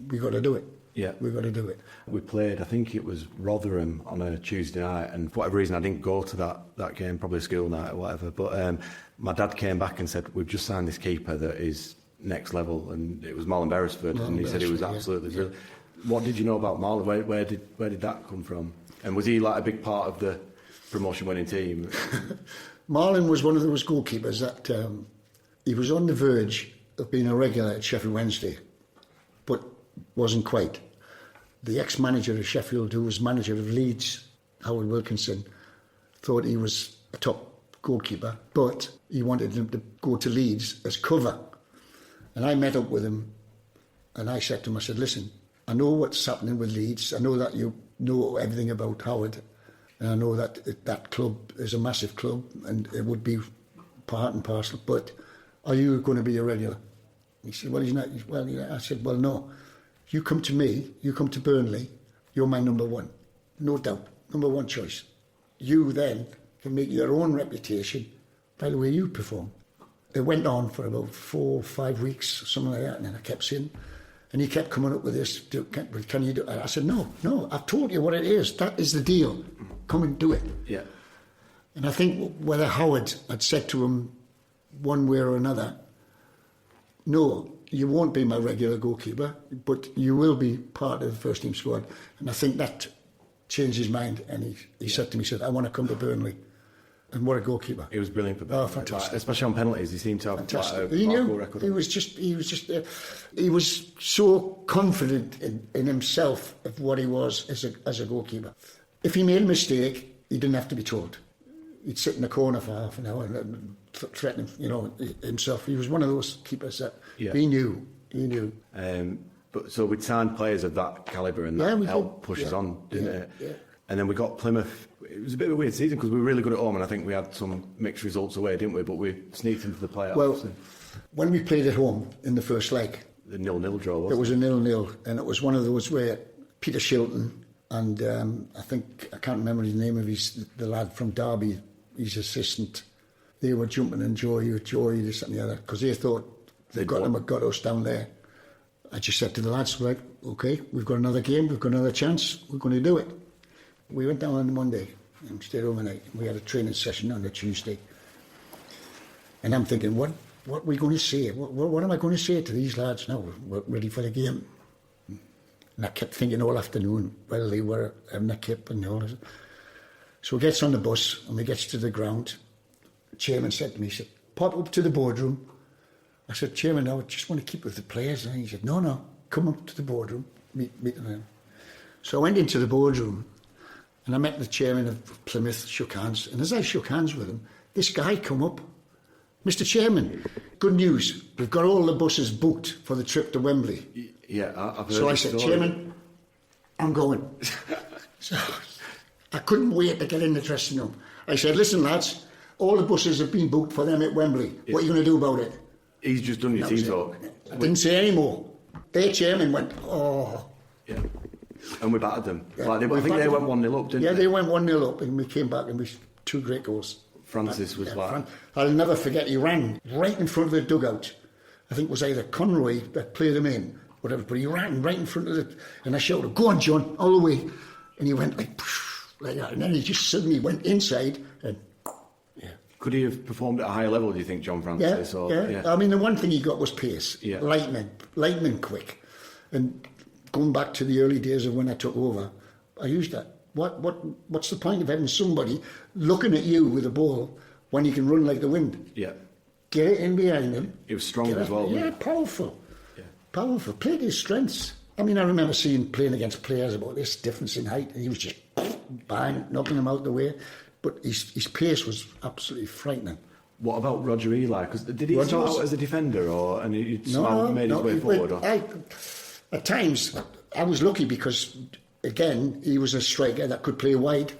we got to do it. Yeah, we've got to do it. We played, I think it was Rotherham on a Tuesday night, and for whatever reason I didn't go to that game, probably a school night or whatever, but my dad came back and said, we've just signed this keeper that is next level, and it was Mullen Beresford, and he said he was absolutely brilliant. What did you know about Mullen? Where did that come from? And was he like a big part of the promotion winning team? Mullen was one of those goalkeepers that he was on the verge of being a regular at Sheffield Wednesday, but wasn't quite. The ex-manager of Sheffield, who was manager of Leeds, Howard Wilkinson, thought he was a top goalkeeper, but he wanted him to go to Leeds as cover. And I met up with him, and I said to him, I said, listen, I know what's happening with Leeds. I know that you know everything about Howard, and I know that that club is a massive club, and it would be part and parcel, but are you going to be a regular? He said, well, he's not. Well, I said, well, no. You come to me, you come to Burnley, you're my number 1. No doubt, number 1 choice. You then can make your own reputation by the way you perform. It went on for about 4 or 5 weeks, something like that, and then I kept saying, and he kept coming up with this, can you do it? I said, no, I've told you what it is. That is the deal. Come and do it. Yeah. And I think whether Howard had said to him one way or another, no, you won't be my regular goalkeeper, but you will be part of the first team squad. And I think that changed his mind. And he said to me, I want to come to Burnley. And what a goalkeeper! He was brilliant for Burnley. Oh, fantastic! Especially on penalties, he seemed to have fantastic. He knew. Record. He was so confident in himself of what he was as a goalkeeper. If he made a mistake, he didn't have to be told. He'd sit in the corner for half an hour and threaten, himself. He was one of those keepers that he knew. But so we'd signed players of that calibre, and that helped push us on, didn't it? Yeah. And then we got Plymouth. It was a bit of a weird season because we were really good at home, and I think we had some mixed results away, didn't we? But we sneaked into the playoffs. Well, when we played at home in the first leg, the 0-0 draw, wasn't it? It was a 0-0, and it was one of those where Peter Shilton and I can't remember his name of the lad from Derby, his assistant, they were jumping in joy, this and the other, because they thought they'd got us down there. I just said to the lads, right, okay, we've got another game, we've got another chance, we're going to do it. We went down on the Monday and stayed overnight. We had a training session on the Tuesday. And I'm thinking, what are we going to say? What am I going to say to these lads now? We're ready for the game. And I kept thinking all afternoon, well, they were having a kip and all this. So we gets on the bus and we gets to the ground. The chairman said to me, he said, pop up to the boardroom. I said, Chairman, I just want to keep with the players. And he said, no, come up to the boardroom, meet them. So I went into the boardroom and I met the chairman of Plymouth, shook hands. And as I shook hands with him, this guy come up. Mr. Chairman, good news. We've got all the buses booked for the trip to Wembley. Yeah, I've heard. So I said, Chairman, I'm going. So I couldn't wait to get in the dressing room. I said, listen, lads, all the buses have been booked for them at Wembley. Yeah. What are you going to do about it? He's just done your team talk. I didn't say any more. Their chairman went, oh. Yeah. And we battered them. Yeah. I think they went 1-0 up, didn't they? Yeah, they went 1-0 up, and we came back and we 2 great goals. Francis was like... I'll never forget, he ran right in front of the dugout. I think it was either Conroy that played him in, whatever, but he ran right in front of it, and I shouted, go on, John, all the way. And he went like that, and then he just suddenly went inside and... Yeah. Could he have performed at a higher level, do you think, John Francis? Yeah. I mean, the one thing he got was pace, lightning quick. And going back to the early days of when I took over, I used that. What's the point of having somebody looking at you with a ball when you can run like the wind? Yeah. get it in behind him. He was strong as well. Yeah, powerful. Yeah. Powerful. Played his strengths. I mean, I remember playing against players about this difference in height, and he was just bang, knocking them out the way. But his pace was absolutely frightening. What about Roger Eli? Because did he start out as a defender, and he made his way forward? At times, I was lucky because, again, he was a striker that could play wide,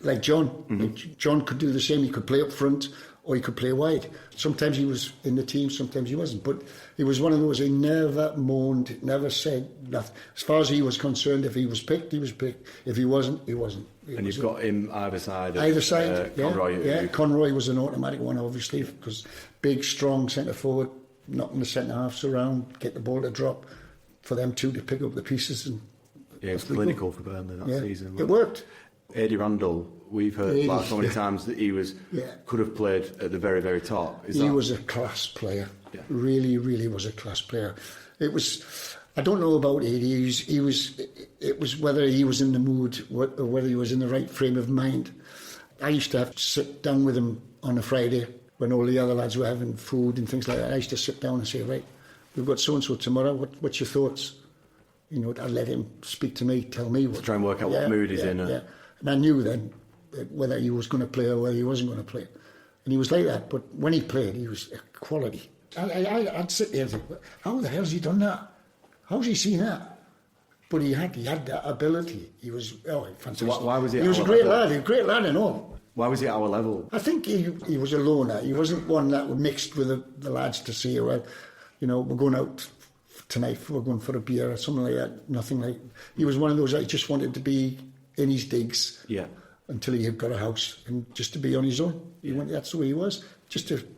like John. Mm-hmm. John could do the same. He could play up front, or he could play wide. Sometimes he was in the team, sometimes he wasn't. But he was one of those, he never moaned, never said nothing. As far as he was concerned, if he was picked, he was picked. If he wasn't, he wasn't. You've got him either side. Conroy. Yeah, Conroy was an automatic one, obviously, because big, strong centre forward, knocking the centre halves around, get the ball to drop, for them two to pick up the pieces. And it was clinical for Burnley that season. It worked. Eddie Randall, we've heard so many times that he could have played at the very, very top. He was a class player. Yeah. Really, really was a class player. It was. I don't know about Eddie. It was whether he was in the mood or whether he was in the right frame of mind. I used to have to sit down with him on a Friday when all the other lads were having food and things like that. I used to sit down and say, right, we've got so-and-so tomorrow. What's your thoughts? You know, I'd let him speak to me, tell me what. To try and work out what mood he's in. Yeah. And I knew then whether he was going to play or whether he wasn't going to play. And he was like that. But when he played, he was a quality. I'd sit there and think, how the hell's he done that? How's he seen that? But he had that ability. He was fantastic. So why was he? He was a great lad. He was a great lad and all. Why was he at our level? I think he was a loner. He wasn't one that mixed with the lads to say, well, you know, we're going out tonight. We're going for a beer or something like that. Nothing like. He was one of those that just wanted to be in his digs. Yeah. Until he had got a house and just to be on his own. That's the way he was.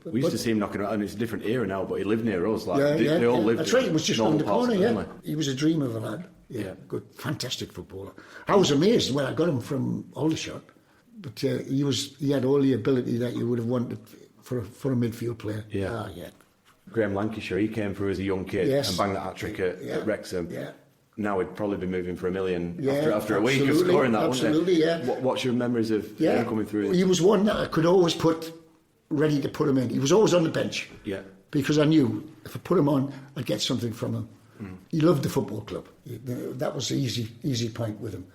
We used to see him knocking around, and it's a different era now, but he lived near us. They all lived. That's right, he was just on the corner, He was a dream of a lad. Yeah, good, fantastic footballer. I was amazed when I got him from Aldershot, but he had all the ability that you would have wanted for a midfield player. Yeah. Graham Lancashire, he came through as a young kid and banged that hat-trick at Wrexham. Yeah. Now he'd probably be moving for $1 million after a week of scoring that, absolutely, wouldn't he? What's your memories of him coming through? He was one that I could always ready to put him in. He was always on the bench. Yeah. Because I knew if I put him on, I'd get something from him. Mm. He loved the football club. That was the easy point with him.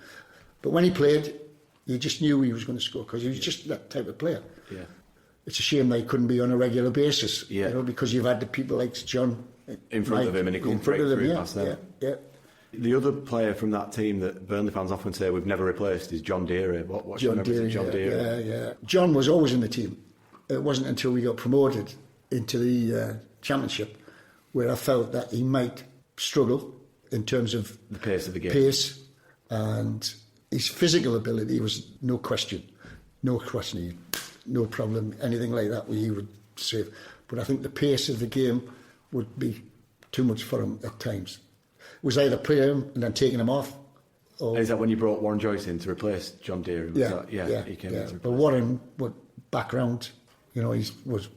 But when he played, you just knew he was going to score because he was just that type of player. Yeah. It's a shame they couldn't be on a regular basis. Yeah. You know, because you've had the people like John in front of him, and he couldn't break through past them. Yeah. The other player from that team that Burnley fans often say we've never replaced is John Deere. What's your memories of John Deere? Yeah. John was always in the team. It wasn't until we got promoted into the championship where I felt that he might struggle in terms of the pace of the game. Pace and his physical ability was no question, no problem, anything like that he would save. But I think the pace of the game would be too much for him at times. It was either play him and then taking him off. Or, is that when you brought Warren Joyce in to replace John Deere? He came in to replace. But Warren, background, you know, he was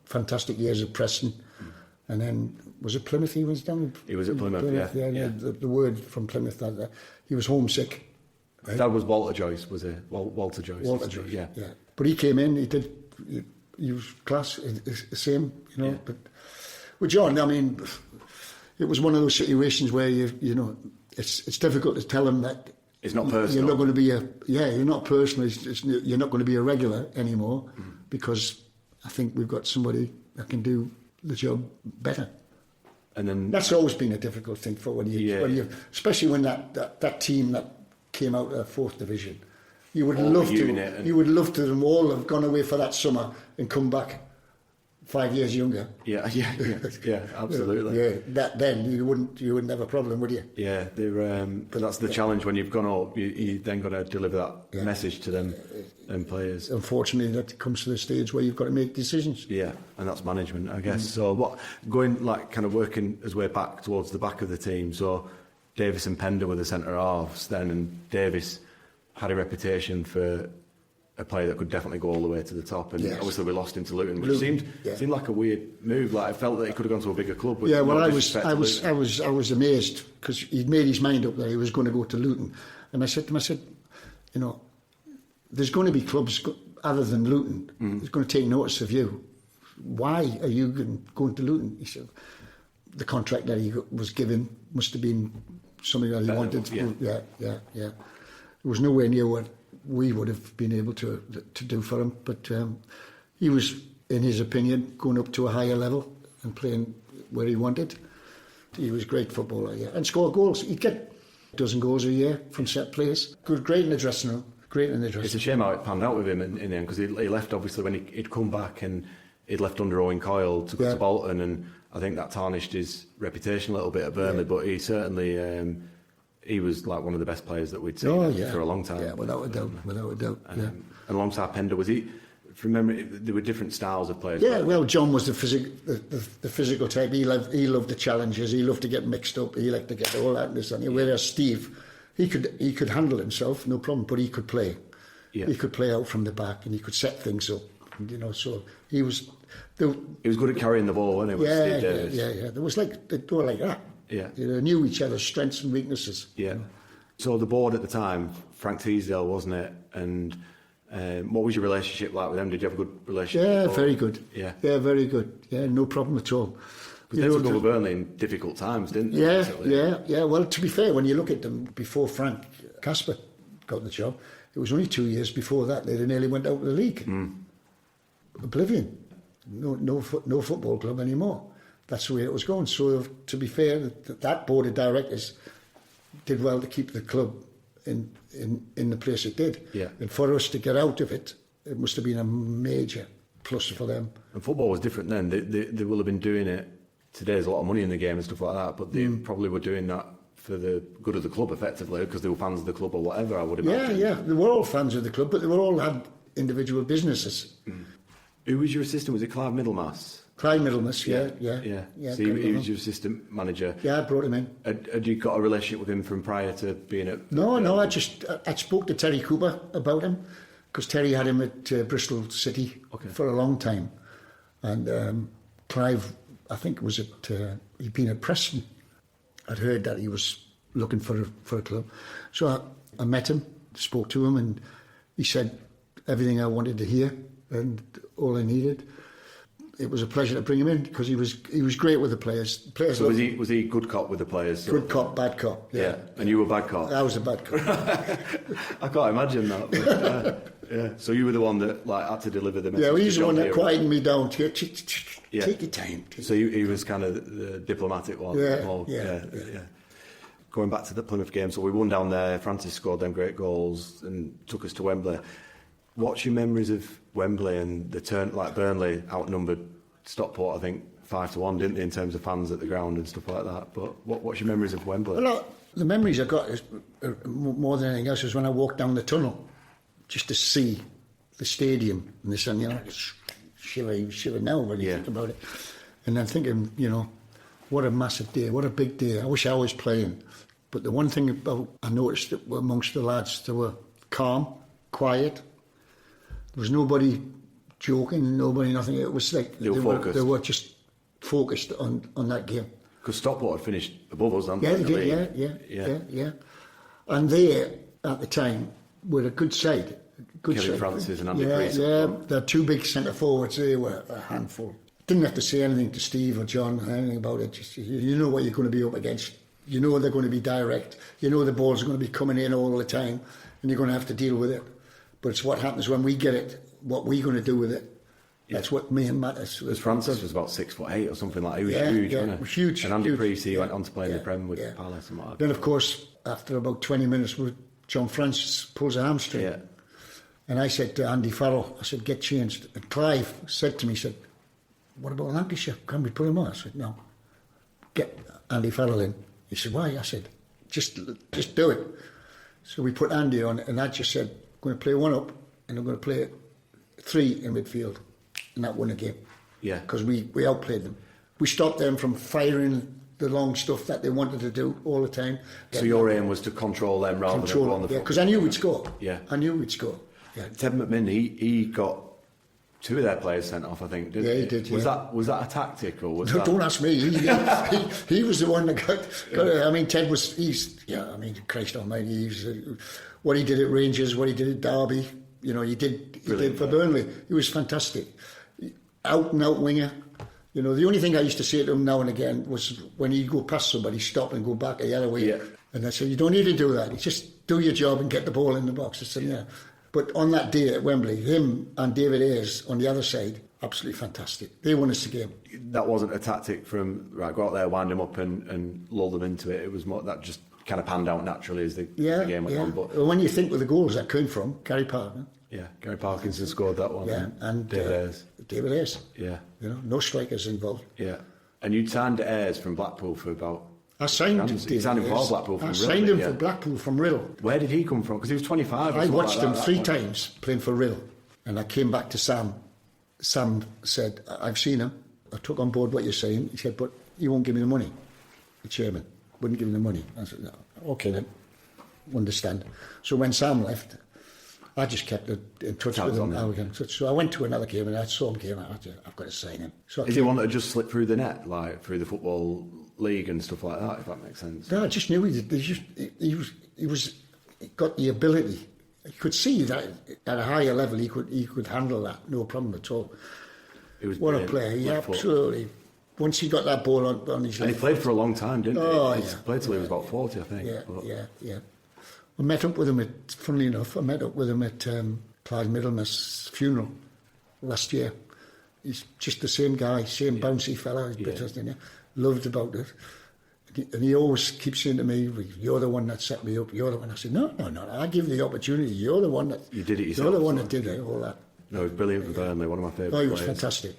fantastic years at Preston. And then, was it Plymouth he was down? He was at Plymouth. Yeah. The word from Plymouth that he was homesick. Right? That was Walter Joyce, was it? Walter Joyce. Walter Joyce, yeah. But he came in, he was class, the same, you know. Yeah. But with John, I mean, it was one of those situations where, you know, it's difficult to tell him that it's not personal. You're not going to be you're not personal. You're not going to be a regular anymore because I think we've got somebody that can do the job better. And then that's always been a difficult thing for when you especially when that team that came out of the 4th division, you would love to them all have gone away for that summer and come back 5 years younger. Yeah, absolutely. Then you wouldn't have a problem, would you? Yeah, but that's the challenge when you've gone up. You then got to deliver that message to them and players. Unfortunately, that comes to the stage where you've got to make decisions. Yeah, and that's management, I guess. So working his way back towards the back of the team. So Davis and Pender were the centre halves then, and Davis had a reputation for a player that could definitely go all the way to the top, and obviously we lost him to Luton, which seemed like a weird move. Like I felt that he could have gone to a bigger club. Yeah, well, I was amazed because he'd made his mind up that he was going to go to Luton, and I said to him, you know, there's going to be clubs other than Luton. It's going to take notice of you. why are you going to Luton? He said, the contract that he was given must have been something that he wanted. Yeah. It was nowhere near what we would have been able to do for him. But he was, in his opinion, going up to a higher level and playing where he wanted. He was a great footballer, and scored goals. He'd get a dozen goals a year from set plays. Great in the dressing room. It's a shame how it panned out with him in the end, because he left, obviously, when he'd come back and he'd left under Owen Coyle to go to Bolton, and I think that tarnished his reputation a little bit at Burnley, but he certainly he was like one of the best players that we'd seen for a long time. Yeah, without a doubt. And alongside Pender, was he? From memory, there were different styles of players. Yeah, well, John was the physical type. He loved the challenges. He loved to get mixed up. He liked to get all that and this and that. Whereas Steve, he could handle himself, no problem, but he could play. Yeah. He could play out from the back and he could set things up. So he was. He was good at carrying the ball, wasn't he? Yeah. There was they were like that. Yeah. They knew each other's strengths and weaknesses. Yeah. So the board at the time, Frank Teasdale, wasn't it? And what was your relationship like with them? Did you have a good relationship? Yeah, very good. Yeah, very good. Yeah, no problem at all. But they took over Burnley in difficult times, didn't they? Yeah. Well, to be fair, when you look at them, before Frank Casper got the job, it was only 2 years before that they nearly went out of the league. Oblivion. No football club anymore. That's the way it was going. So, to be fair, that board of directors did well to keep the club in the place it did. Yeah. And for us to get out of it, it must have been a major plus for them. And football was different then. They will have been doing it. Today there's a lot of money in the game and stuff like that, but they probably were doing that for the good of the club, effectively, because they were fans of the club or whatever, I would imagine. Yeah. They were all fans of the club, but they were all had individual businesses. Who was your assistant? Was it Clive Middlemass? Clive Middlemass, yeah. So he was your assistant manager. Yeah, I brought him in. Had you got a relationship with him from prior to being at... No, I spoke to Terry Cooper about him, because Terry had him at Bristol City for a long time. And Clive, I think, was he'd been at Preston. I'd heard that he was looking for a club. So I met him, spoke to him, and he said everything I wanted to hear and all I needed. It was a pleasure to bring him in, because he was great with the players. So was he good cop with the players? Good cop, bad cop. Yeah. And you were bad cop? I was a bad cop. I can't imagine that. But, yeah. So you were the one that had to deliver the message. Yeah, well, he's the one that quietened me down. Take your time. So he was kind of the diplomatic one. Yeah. Going back to the Plymouth game, so we won down there. Francis scored them great goals and took us to Wembley. What's your memories of Wembley and the turn? Like Burnley outnumbered Stockport, I think 5-1, didn't they, in terms of fans at the ground and stuff like that? But what's your memories of Wembley? Well, the memories I got is more than anything else is when I walked down the tunnel, just to see the stadium and this, and shiver now when you think about it. And I'm thinking, what a massive day, what a big day. I wish I was playing. But the one thing I noticed that amongst the lads, they were calm, quiet. There was nobody joking, nothing. It was like they were focused. They were just focused on that game. Because Stockport had finished above us, hadn't they? Yeah, they did. And they, at the time, were a good side. Kevin Francis and Andy Priest. Yeah, they're two big centre forwards. They were a handful. Didn't have to say anything to Steve or John or anything about it. Just you know what you're going to be up against. You know they're going to be direct. You know the ball's going to be coming in all the time, and you're going to have to deal with it. But it's what happens when we get it, what we're going to do with it. That's what matters. Because Francis was about 6'8" or something like that. He was huge, wasn't he? Huge. And Andy Priest, he went on to play in the Prem with Palace and what have you. Then, of course, after about 20 minutes, John Francis pulls a hamstring. Yeah. And I said to Andy Farrell, I said, get changed. And Clive said to me, what about Lancashire? Can we put him on? I said, no. Get Andy Farrell in. He said, why? I said, just do it. So we put Andy on, and I just said, I'm going to play one up, and I'm going to play 3 in midfield. And that won a game. Yeah. Because we outplayed them. We stopped them from firing the long stuff that they wanted to do all the time. So your aim was to control them rather than go on the front? Yeah, because I knew we'd score. Yeah. I knew we'd score. Yeah. Ted McMinn, he got 2 of their players sent off, I think, didn't he? He did, Was that a tactic, or was that... Don't ask me. He was the one that got it. I mean, Ted was... Christ almighty, what he did at Rangers, what he did at Derby, he did for Burnley. He was fantastic. out and out winger. You know, the only thing I used to say to him now and again was when he'd go past somebody, stop and go back the other way. Yeah. And I said, you don't need to do that. You just do your job and get the ball in the box. I said, yeah. But on that day at Wembley, him and David Ayres on the other side, absolutely fantastic. They won us the game. That wasn't a tactic from, right, go out there, wind them up and lull them into it. It was more that just kind of panned out naturally as the game went on. But well, when you think where the goals that came from, Gary Parker. Yeah, Gary Parkinson scored that one. Yeah, and David Ayres. David Ayres. Yeah. You know, no strikers involved. Yeah. And you signed Ayres from Blackpool for about... I signed him. You signed him for Blackpool from Riddle. I signed him for Blackpool from Riddle. Where did he come from? Because he was 25. I watched him 3 times playing for Riddle. And I came back to Sam. Sam said, I've seen him. I took on board what you're saying. He said, but he won't give me the money. The chairman wouldn't give me the money. I said, no, okay then. Understand. So when Sam left, I just kept in touch with him. So I went to another game and I saw him game. I've got to sign him. So is he one that just slipped through the net, like through the football league and stuff like that? If that makes sense. No, I just knew he got the ability. You could see that at a higher level he could handle that, no problem at all. What a player! Yeah, absolutely. Once he got that ball on his leg, and he played for a long time, didn't he? He played till he was about 40, I think. Yeah. I met up with him funnily enough, I met up with him at Clyde Middlema's funeral last year. He's just the same guy, same bouncy fella, loved about it. And he always keeps saying to me, you're the one that set me up, you're the one. I said, no, I give the opportunity, you're the one that... You did it yourself. You're the one that did it, all that. No, he was brilliant for Burnley, one of my favourite players. He was fantastic.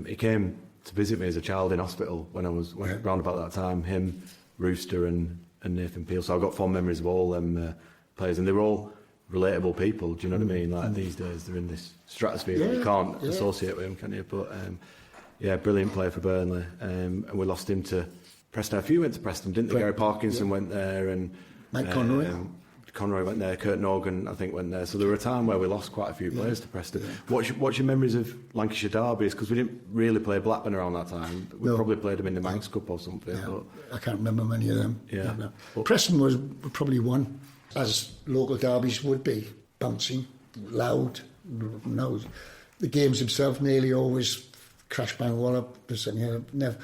He came to visit me as a child in hospital when I was round about that time, him, Rooster and Nathan Peel. So I've got fond memories of all them players, and they were all relatable people, do you know what I mean? Like these days they're in this stratosphere that you can't associate with them, can you? But brilliant player for Burnley, and we lost him to Preston. A few went to Preston, didn't they? Gary Parkinson went there, and Mike Conroy went there, Kurt Norgan I think went there. So there were a time where we lost quite a few players to Preston. What's your memories of Lancashire derbies? Because we didn't really play Blackburn around that time. We probably played them in the Manx Cup or something. Yeah. But I can't remember many of them. Yeah. Preston was probably one, as local derbies would be, bouncing, loud. No, the games themselves nearly always crash bang wallop. Never.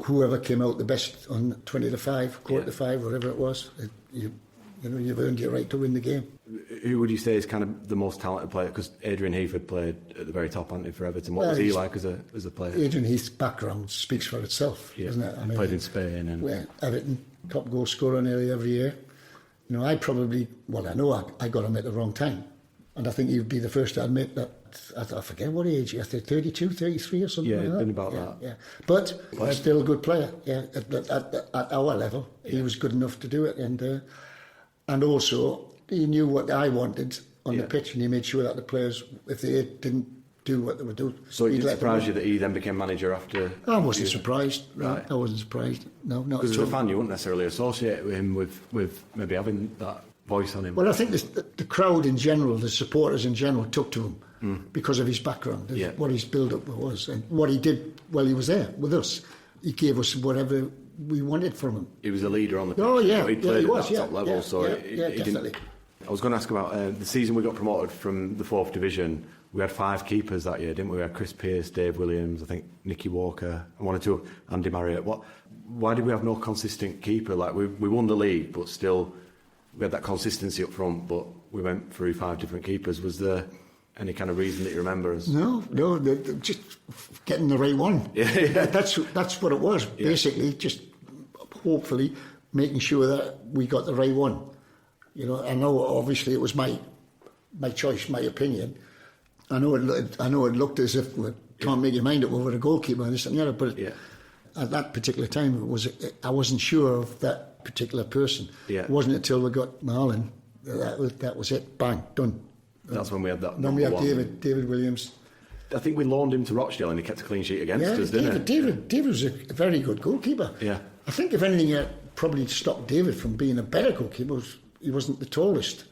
Whoever came out the best on 20 to 5, quarter to 5, whatever it was, you've earned your right to win the game. Who would you say is kind of the most talented player? Because Adrian Heath had played at the very top, hadn't he, for Everton. What was he like as a player? Adrian Heath's background speaks for itself, doesn't it? I mean, played in Spain. And Everton, top goal scorer nearly every year. You know, I know I got him at the wrong time. And I think he'd be the first to admit that, I forget what age, I think 32, 33 or something like that. Yeah, been about that. Yeah. But he's still a good player, at our level. He was good enough to do it. And also, he knew what I wanted on the pitch, and he made sure that the players, if they didn't do what they were doing... So it didn't surprise you that he then became manager after... I wasn't surprised. Right. I wasn't surprised. No, not at all. Because as a fan, you wouldn't necessarily associate him with maybe having that voice on him. Well, I think the crowd in general, the supporters in general, took to him because of his background, what his build-up was, and what he did while he was there with us. He gave us whatever we wanted from him. He was a leader on the pitch. Oh, yeah. He played he was, at that top level, so definitely. I was going to ask about the season we got promoted from the 4th Division. We had 5 keepers that year, didn't we? We had Chris Pearce, Dave Williams, I think Nicky Walker, and 1 or 2, Andy Marriott. Why did we have no consistent keeper? Like we won the league, but still we had that consistency up front, but we went through 5 different keepers. Was there any kind of reason that you remember? No, just getting the right one. Yeah. That's what it was, basically, just hopefully making sure that we got the right one. You know, I know obviously it was my choice, my opinion. I know it looked as if we can't make your mind up over the goalkeeper and this and the other, but at that particular time I wasn't sure of that particular person. It wasn't until we got Mullen that was it. Bang, done. That's when we had that. Then we had David Williams. I think we loaned him to Rochdale and he kept a clean sheet against us, didn't he? David was a very good goalkeeper. Yeah. I think if anything that probably stopped David from being a better goalkeeper was he wasn't the tallest.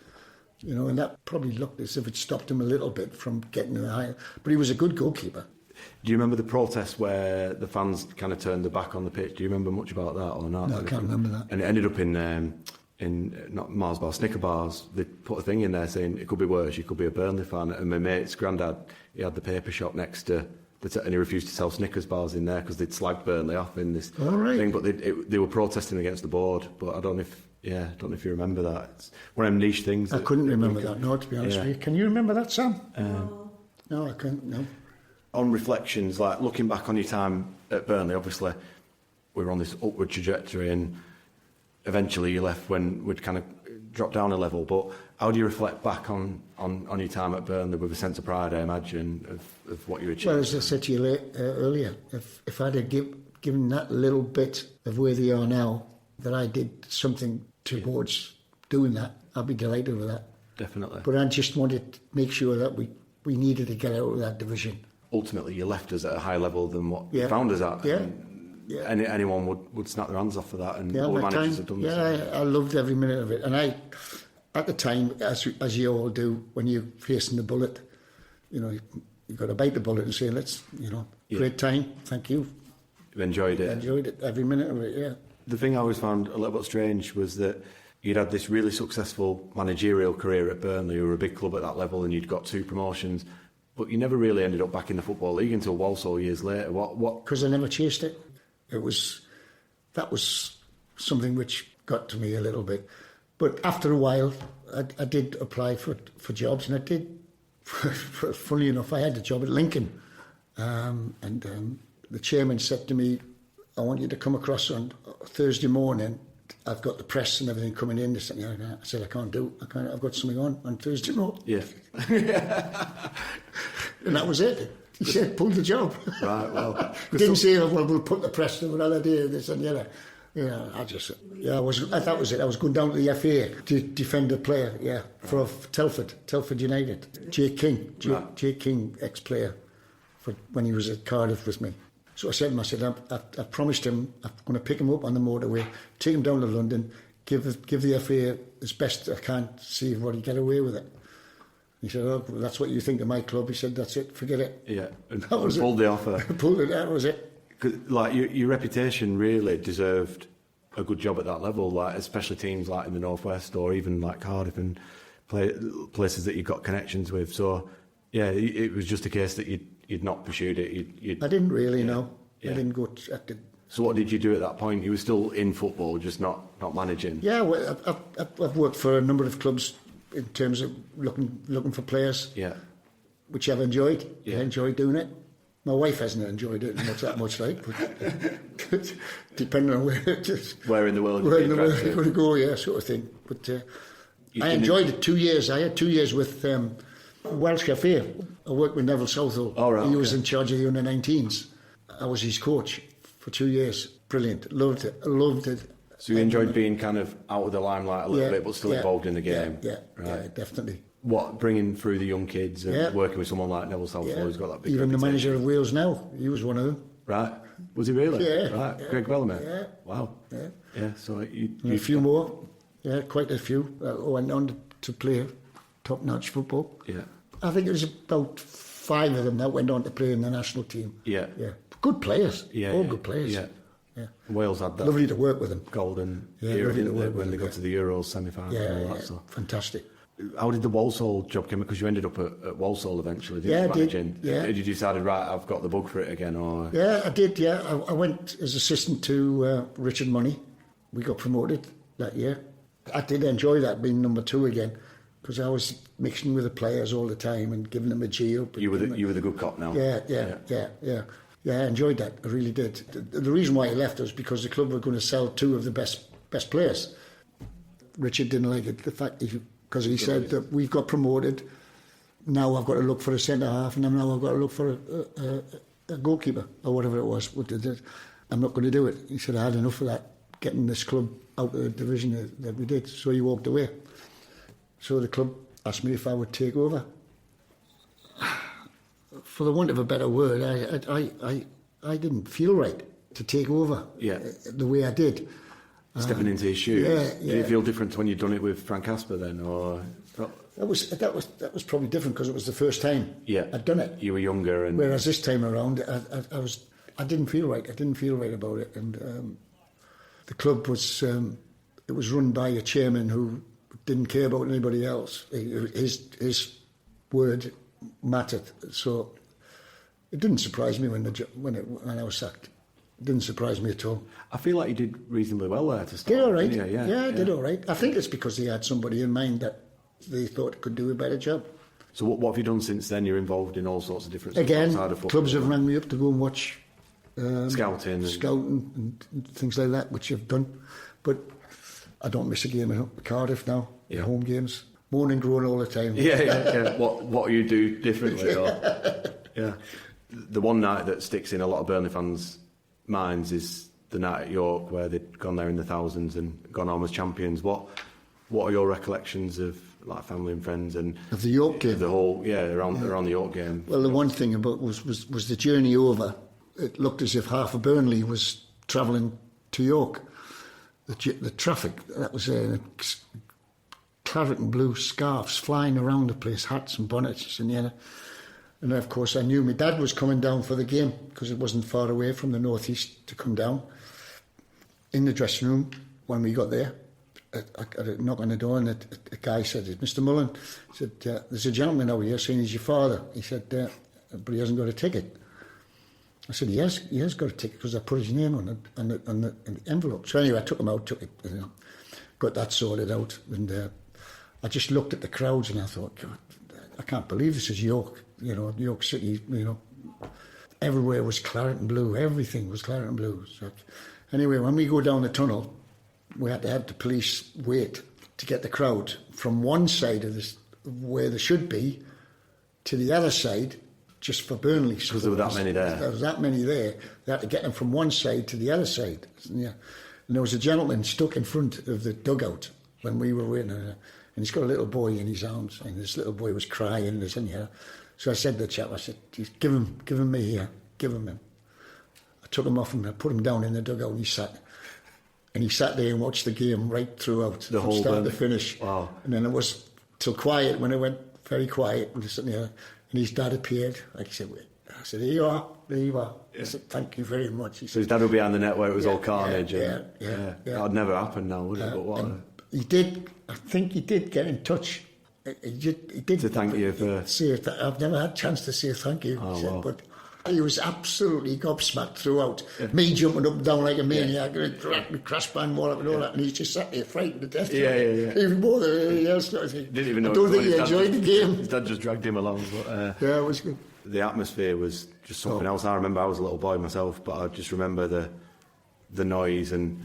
You know, and that probably looked as if it stopped him a little bit from getting to the higher. But he was a good goalkeeper. Do you remember the protest where the fans kind of turned their back on the pitch? Do you remember much about that or not? No, I can't remember that. And it ended up in not Mars Bar, Snicker Bars. They put a thing in there saying it could be worse, you could be a Burnley fan. And my mate's granddad, he had the paper shop next to and he refused to sell Snickers bars in there because they'd slagged Burnley off in this right. thing. But they were protesting against the board. But I don't know if you remember that. It's one of them niche things. I couldn't remember that. No, to be honest with you. Can you remember that, Sam? No, I can't. No. On reflections, like looking back on your time at Burnley, obviously we were on this upward trajectory, and eventually you left when we'd kind of dropped down a level. But how do you reflect back on your time at Burnley with a sense of pride, I imagine, of what you achieved? Well, as I said to you earlier, if I'd have given that little bit of where they are now, that I did something towards doing that, I'd be delighted with that. Definitely. But I just wanted to make sure that we needed to get out of that division. Ultimately, you left us at a higher level than what you found us at. Yeah. Anyone would snap their hands off for that, and all the my managers time, have done I loved every minute of it. And at the time, as you all do, when you're facing the bullet, you've got to bite the bullet and say, let's, great time, thank you. You enjoyed it? I enjoyed it, every minute of it, yeah. The thing I always found a little bit strange was that you'd had this really successful managerial career at Burnley. You were a big club at that level, and you'd got 2 promotions, but you never really ended up back in the Football League until Walsall years later. What? Because I never chased it. That was something which got to me a little bit. But after a while, I did apply for jobs, and I did. Funny enough, I had a job at Lincoln, and the chairman said to me, "I want you to come across on Thursday morning. I've got the press and everything coming in." I said, "I can't do. I've got something on Thursday morning." Yeah. And that was it. He said, "Pull the job." Right. Well, didn't say, "Well, we'll put the press to another day." This and the other. That was it. I was going down to the FA to defend a player. Yeah, for Telford United. Jake King, ex-player, for when he was at Cardiff with me. So I said to him, I promised him I'm going to pick him up on the motorway, take him down to London, give the FA as best I can, see if I can get away with it. He said, "Oh, that's what you think of my club." He said, "That's it, forget it." Yeah, and that was pulled the offer. Pulled it. That was it. 'Cause, like your reputation really deserved a good job at that level, like especially teams like in the Northwest or even like Cardiff and places that you've got connections with. So yeah, it was just a case that you'd not pursued it. I didn't really know. I didn't go. So what did you do at that point? You were still in football, just not managing. Yeah, well, I've worked for a number of clubs in terms of looking for players. Yeah, which I've enjoyed. Yeah. I enjoyed doing it. My wife hasn't enjoyed it that much, but depending on where in the world you're going to go, yeah, sort of thing. But I enjoyed it. 2 years. I had 2 years with Welsh FA. I worked with Neville Southall. Oh, right, he was in charge of the under-19s. I was his coach for 2 years. Brilliant. Loved it. So you enjoyed being kind of out of the limelight a little bit, but still involved in the game. Yeah, definitely. What, bringing through the young kids and working with someone like Neville Southall, who's got that big Even reputation. the manager of Wales now, he was one of them. Right. Was he really? Yeah. Right. Yeah. Greg Bellamy? Yeah. Wow. Yeah. Yeah, so you a few more. Yeah, quite a few. Went on to play top-notch football. Yeah. I think it was about 5 of them that went on to play in the national team. Yeah. Yeah. Good players. Yeah. All good players. Yeah. Yeah. Wales had that. Lovely to work with them. Golden era, lovely to didn't they, work with when they them, got to the Euros semi-final and all that. So. Fantastic. How did the Walsall job come? Because you ended up at Walsall eventually, didn't you? I did. Yeah. Did you decide, right, I've got the bug for it again? Or Yeah, I did. Yeah, I went as assistant to Richard Money. We got promoted that year. I did enjoy that, being number 2 again, because I was mixing with the players all the time and giving them a G-up. You were the good cop now. Yeah, I enjoyed that. I really did. The reason why I left was because the club were going to sell 2 of the best players. Richard didn't like it, the fact because he said that we've got promoted. Now I've got to look for a centre half, and now I've got to look for a goalkeeper or whatever it was. I'm not going to do it. He said I had enough of that, getting this club out of the division that we did. So he walked away. So the club asked me if I would take over. For the want of a better word, I didn't feel right to take over the way I did. Stepping into his shoes. Yeah. Did it feel different when you'd done it with Frank Casper then, or? That was probably different because it was the first time I'd done it. You were younger, and whereas this time around, I didn't feel right. I didn't feel right about it, and the club was it was run by a chairman who didn't care about anybody else. His word mattered. So It didn't surprise me when I was sacked. It didn't surprise me at all. I feel like you did reasonably well there to start. Did all right. Yeah, I did all right. I think it's because they had somebody in mind that they thought could do a better job. So what have you done since then? You're involved in all sorts of different stuff Again, outside of football. clubs have rang me up to go and watch scouting and things like that, which I've done. But I don't miss a game at Cardiff now. Yeah. Home games, moaning, groan all the time. Yeah. What do you do differently? Yeah. The one night that sticks in a lot of Burnley fans' minds is the night at York, where they'd gone there in the thousands and gone home as champions. What are your recollections of like family and friends and of the York game? The whole around the York game. Well, the one thing about was the journey over. It looked as if half of Burnley was travelling to York. The traffic, that was claret and blue scarves flying around the place, hats and bonnets, and of course I knew my dad was coming down for the game because it wasn't far away from the northeast to come down. In the dressing room when we got there, I got a knock on the door, and a guy said, "It's Mr. Mullen." He said, "There's a gentleman over here saying he's your father." He said, "But he hasn't got a ticket." I said, he has got a ticket because I put his name on the envelope. So anyway, I took him out, got that sorted out, and I just looked at the crowds and I thought, God, I can't believe this is York, York City, everywhere was claret and blue, everything was claret and blue. So anyway, when we go down the tunnel, we had to have the police wait to get the crowd from one side of this, where they should be, to the other side, just for Burnley. Because there were that many there. There was that many there. They had to get them from one side to the other side. Yeah. And there was a gentleman stuck in front of the dugout when we were waiting. And he's got a little boy in his arms. And this little boy was crying. So I said to the chap, I said, give him me here. Give him. I took him off and I put him down in the dugout and he sat. And he sat there and watched the game right throughout. The whole start to finish. Wow. And then it was till quiet, when it went very quiet. And sitting there. And his dad appeared. Like he said, I said, there you are. Yeah. I said, thank you very much. He so his dad was behind the net where it was all carnage. Yeah. That'd never happen now, would it? But he did. I think he did get in touch. He did to thank you for. I've never had a chance to say thank you. Oh, said, wow. But he was absolutely gobsmacked throughout. Yeah. Me jumping up and down like a maniac, and crash band wall up and all that, and he just sat there frightened to death. Yeah. Even more than anything else. Didn't even know. I don't think he enjoyed the game. His dad just dragged him along. But, yeah, it was good. The atmosphere was just something else. I remember I was a little boy myself, but I just remember the noise and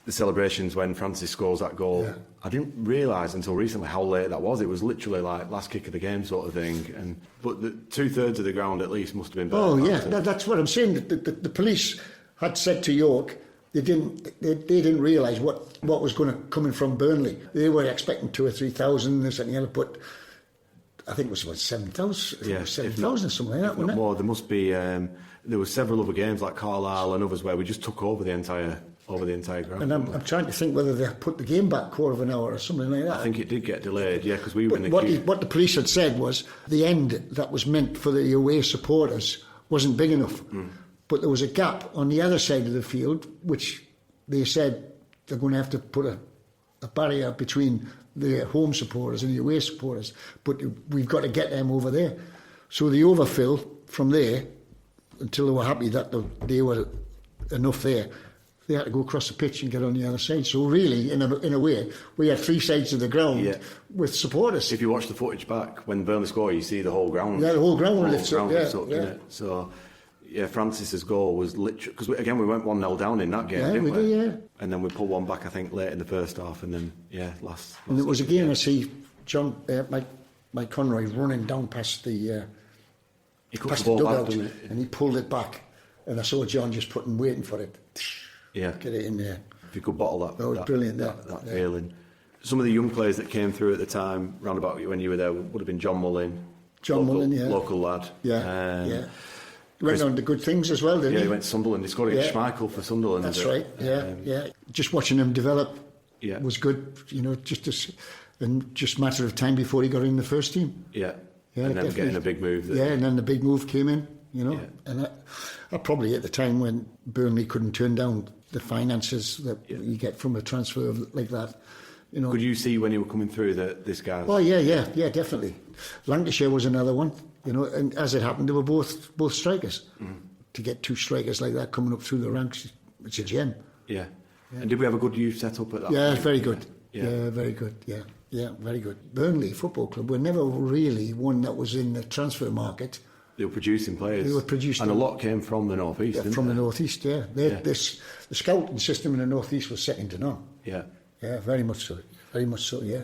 the celebrations when Francis scores that goal. Yeah. I didn't realise until recently how late that was. It was literally like last kick of the game sort of thing. But 2/3 of the ground at least must have been better. Oh yeah, that's what I'm saying. The police had said to York they didn't realise what was going to coming from Burnley. They were expecting 2,000 or 3,000 this and the other, but I think it was about 7,000. Yeah, 7,000 or something like that. Wasn't it? More. There must be. There were several other games like Carlisle and others where we just took over the entire ground. And I'm trying to think whether they put the game back quarter of an hour or something like that. I think it did get delayed, yeah, because we were in the queue. What the police had said was the end that was meant for the away supporters wasn't big enough. But there was a gap on the other side of the field, which they said they're going to have to put a barrier between the home supporters and the away supporters. But we've got to get them over there. So the overfill from there, until they were happy that they were enough there, they had to go across the pitch and get on the other side. So really, in a way, we had three sides of the ground with supporters. If you watch the footage back, when Burnley score, you see the whole ground. Yeah, the whole ground lifts up. So, Francis's goal was literally... Because, again, we went 1-0 down in that game, didn't we? Did, and then we pulled one back, I think, late in the first half, and then, last and it was again, I see John, Mike Conroy running down past the... he cut the ball back, didn't he? And he pulled it back. And I saw John just waiting for it. Yeah. Get it in there. If you could bottle that. That was brilliant, that feeling. Some of the young players that came through at the time, round about when you were there, would have been John Mullen. Local lad. Yeah. He went on to good things as well, didn't he? Yeah, he went to Sunderland. He scored against Schmeichel for Sunderland. That's right, yeah. Just watching him develop was good, just a matter of time before he got in the first team. Yeah, and then getting a big move. And then the big move came in, And I probably at the time when Burnley couldn't turn down the finances that you get from a transfer like that. Could you see when you were coming through that this guy? Oh yeah, definitely. Lancashire was another one. You know, and as it happened, they were both strikers. To get 2 strikers like that coming up through the ranks, it's a gem. Yeah. And did we have a good youth set up at that? Yeah, point? very good. Yeah, very good. Yeah, very good. Burnley Football Club were never really one that was in the transfer market. They were producing players. They were producing, and a lot came from the North East. From the North East. Yeah, the scouting system in the North East was second to none. Yeah, very much so. Very much so. Yeah.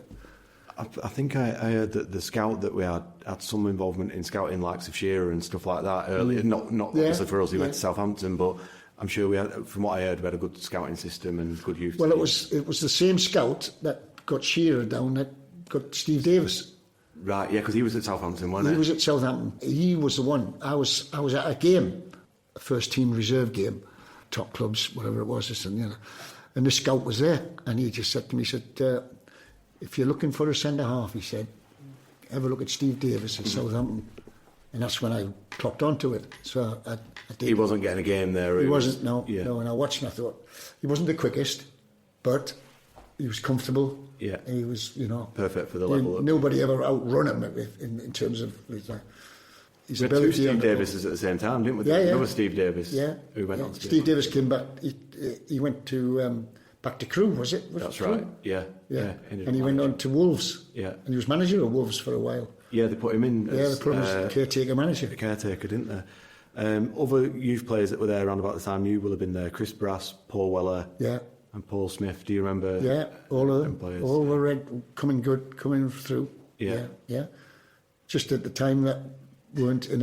I think I heard that the scout that we had some involvement in scouting likes of Shearer and stuff like that earlier. Not obviously for us, he went to Southampton, but I'm sure we had, from what I heard, we had a good scouting system and good youth. Well, it was the same scout that got Shearer down that got Steve Davis. Right, yeah, because he was at Southampton, wasn't he? He was at Southampton. He was the one. I was at a game, a first team reserve game, top clubs, whatever it was, and the scout was there, and he just said to me, he said, if you're looking for a centre half, he said, have a look at Steve Davis at Southampton. And that's when I clocked onto it. So I did. He wasn't getting a game there. He wasn't, no. And I watched and I thought, he wasn't the quickest, but he was comfortable. Yeah. He was, perfect for the level. Nobody ever outrun him in terms of his we had 2 Steve Davises at the same time, didn't we? Yeah. Another Steve Davis. Yeah. Who went on to Steve Davis came back. He went to back to Crewe, was it? That's right. Yeah. And he went on to Wolves. Yeah. And he was manager of Wolves for a while. Yeah, they put him in. They put him as caretaker manager. Caretaker, didn't they? Other youth players that were there around about the time you will have been there: Chris Brass, Paul Weller, and Paul Smith. Do you remember? Yeah, all of them. Players? All were coming through. Yeah. Just at the time that weren't in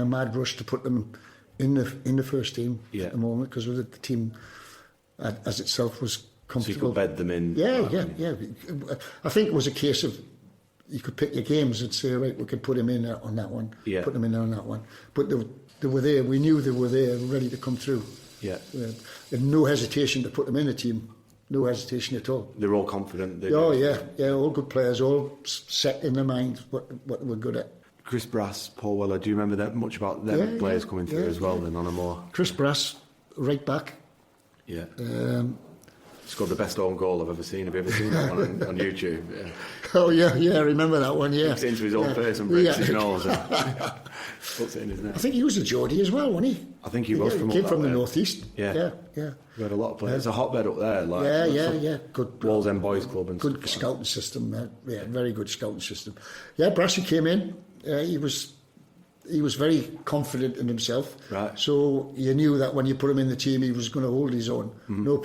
a mad rush to put them in the first team at the moment, because the team as itself was comfortable. So you could bed them in. Yeah. I think it was a case of you could pick your games and say, right, we could put him in on that one, put them in on that one. But they were there. We knew they were there, ready to come through. Yeah. And no hesitation to put them in the team. No hesitation at all. They're all confident. All good players, all set in their mind what they were good at. Chris Brass, Paul Weller, do you remember that much about them players coming through as well then on a more... Chris Brass, right back. Yeah. Scored the best own goal I've ever seen. Have you ever seen that one on YouTube? Yeah. Oh, yeah, I remember that one, yeah. Kicks into his own face and breaks his nose and puts it in his net. I think he was a Geordie as well, wasn't he? I think he was he came from the North East. Yeah. We had a lot of players. There's a hotbed up there. Good. Walls End Boys Club and good scouting system. Very good scouting system. Yeah, Brassy came in. He was very confident in himself. Right. So you knew that when you put him in the team, he was going to hold his own. Mm-hmm. No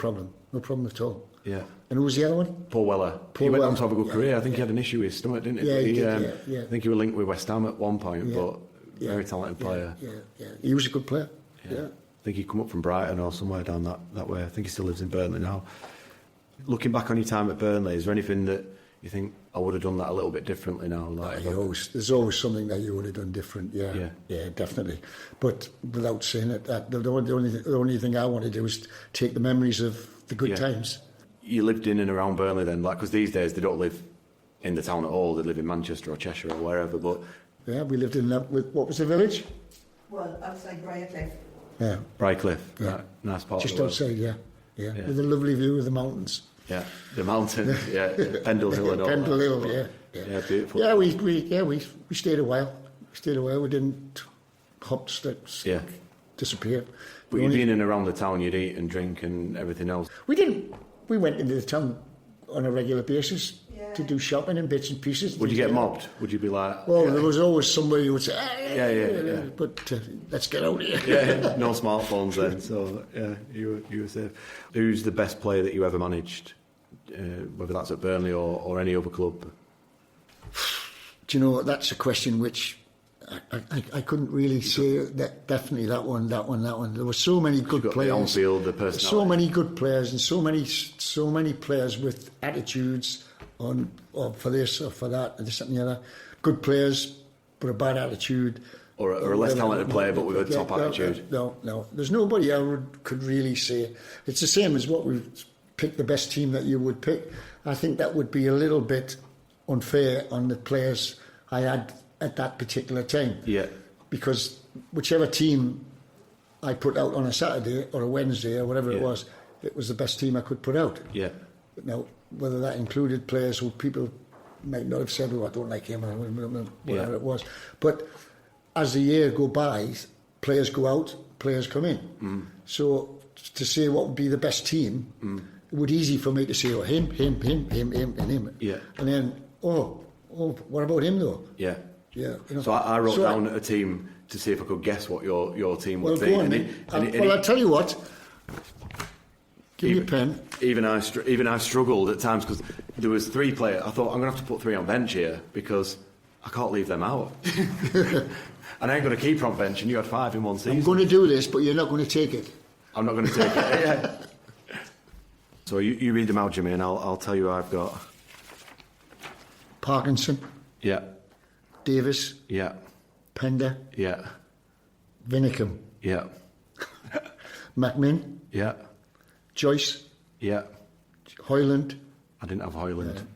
problem at all. Yeah. And who was the other one? Paul Weller. He went on to have a good career. I think he had an issue with his stomach, didn't he? Yeah, he did. I think he was linked with West Ham at one point, but very talented player. Yeah. He was a good player. Yeah. I think he'd come up from Brighton or somewhere down that way. I think he still lives in Burnley now. Looking back on your time at Burnley, is there anything that you think I would have done that a little bit differently now? There's always something that you would have done different. Yeah, definitely. But without saying it, the only thing I want to do is take the memories of the good times. You lived in and around Burnley then, because these days they don't live in the town at all. They live in Manchester or Cheshire or wherever. But we lived in what was the village? Well, outside Briarcliff. Yeah, Briarcliff. Yeah, right. Nice part. Just outside. Yeah, with a lovely view of the mountains. Yeah, the mountain. Pendle Hill and all. Pendle Hill. Yeah, beautiful. Yeah, we stayed a while. We didn't hop, disappear. But you'd be in and around the town, you'd eat and drink and everything else. We didn't. We went into the town on a regular basis to do shopping and bits and pieces. Would you get mobbed? Would you be like... Well, there was always somebody who would say, but let's get out of here. Yeah, no smartphones then, so you were safe. Who's the best player that you ever managed, whether that's at Burnley or any other club? Do you know, that's a question which I couldn't really say that definitely that one. There were so many good players. The on-field, the personality. So many good players and so many players with attitudes for this or for that, and this and the other. Good players, but a bad attitude. Or a less talented player, but with a top attitude. No. There's nobody I could really say. It's the same as what we pick the best team that you would pick. I think that would be a little bit unfair on the players I had at that particular time. Yeah. Because whichever team I put out on a Saturday or a Wednesday or whatever it was the best team I could put out. Yeah. Now, whether that included players who people might not have said, I don't like him, or whatever it was. But as the year go by, players go out, players come in. So to say what would be the best team, it would be easy for me to say, him, and him. Yeah. And then, what about him though? Yeah. Yeah. So I wrote down a team to see if I could guess what your team would be. Go on, then. I'll tell you what. Give me a pen. Even I struggled at times because there was 3 players. I thought I'm going to have to put 3 on bench here because I can't leave them out. And I ain't got a keeper on bench, and you had 5 in one season. I'm going to do this, but you're not going to take it. I'm not going to take it. Yeah. So you read them out, Jimmy, and I'll tell you who I've got. Parkinson. Yeah. Davis. Yeah. Pender. Yeah. Vinicum. Yeah. McMinn. Yeah. Joyce. Yeah. Hoyland. I didn't have Hoyland.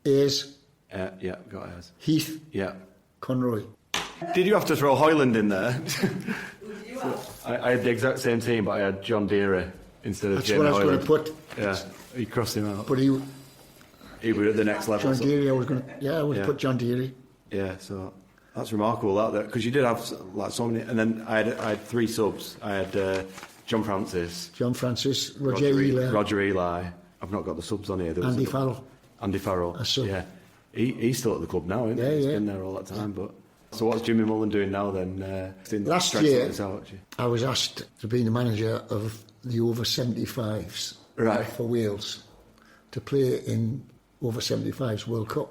Ayres. Yeah, got Ayres. Heath. Yeah. Conroy. Did you have to throw Hoyland in there? I had the exact same team, but I had John Deere instead of Jamie Hoyland. That's what I was going to put. Yeah, he crossed him out. But he was at the next level. John Deere, I was going to put John Deere. Yeah, so that's remarkable that because you did have like so many, and then I had 3 subs. I had John Francis, Roger Eli. I've not got the subs on here. Andy Farrell. A sub. Yeah, he's still at the club now, isn't he? He's been there all that time. But so what's Jimmy Mullen doing now then? Last year, I was asked to be the manager of the over 75s for Wales to play in over 75s World Cup.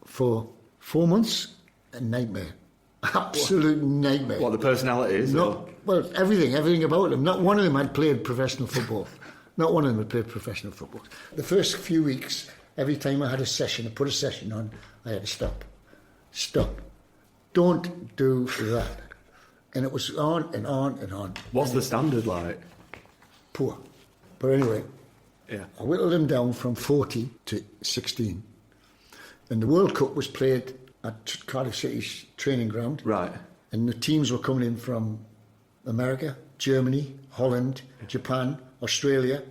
For 4 months, a nightmare. Absolute nightmare. What, the personalities? Well, everything about them. Not one of them had played professional football. Not one of them had played professional football. The first few weeks, every time I had a session, I put a session on, I had to stop. Stop. Don't do that. And it was on and on and on. What's the standard like? Poor. But anyway, I whittled them down from 40 to 16. And the World Cup was played at Cardiff City's training ground. Right. And the teams were coming in from America, Germany, Holland, Japan, Australia.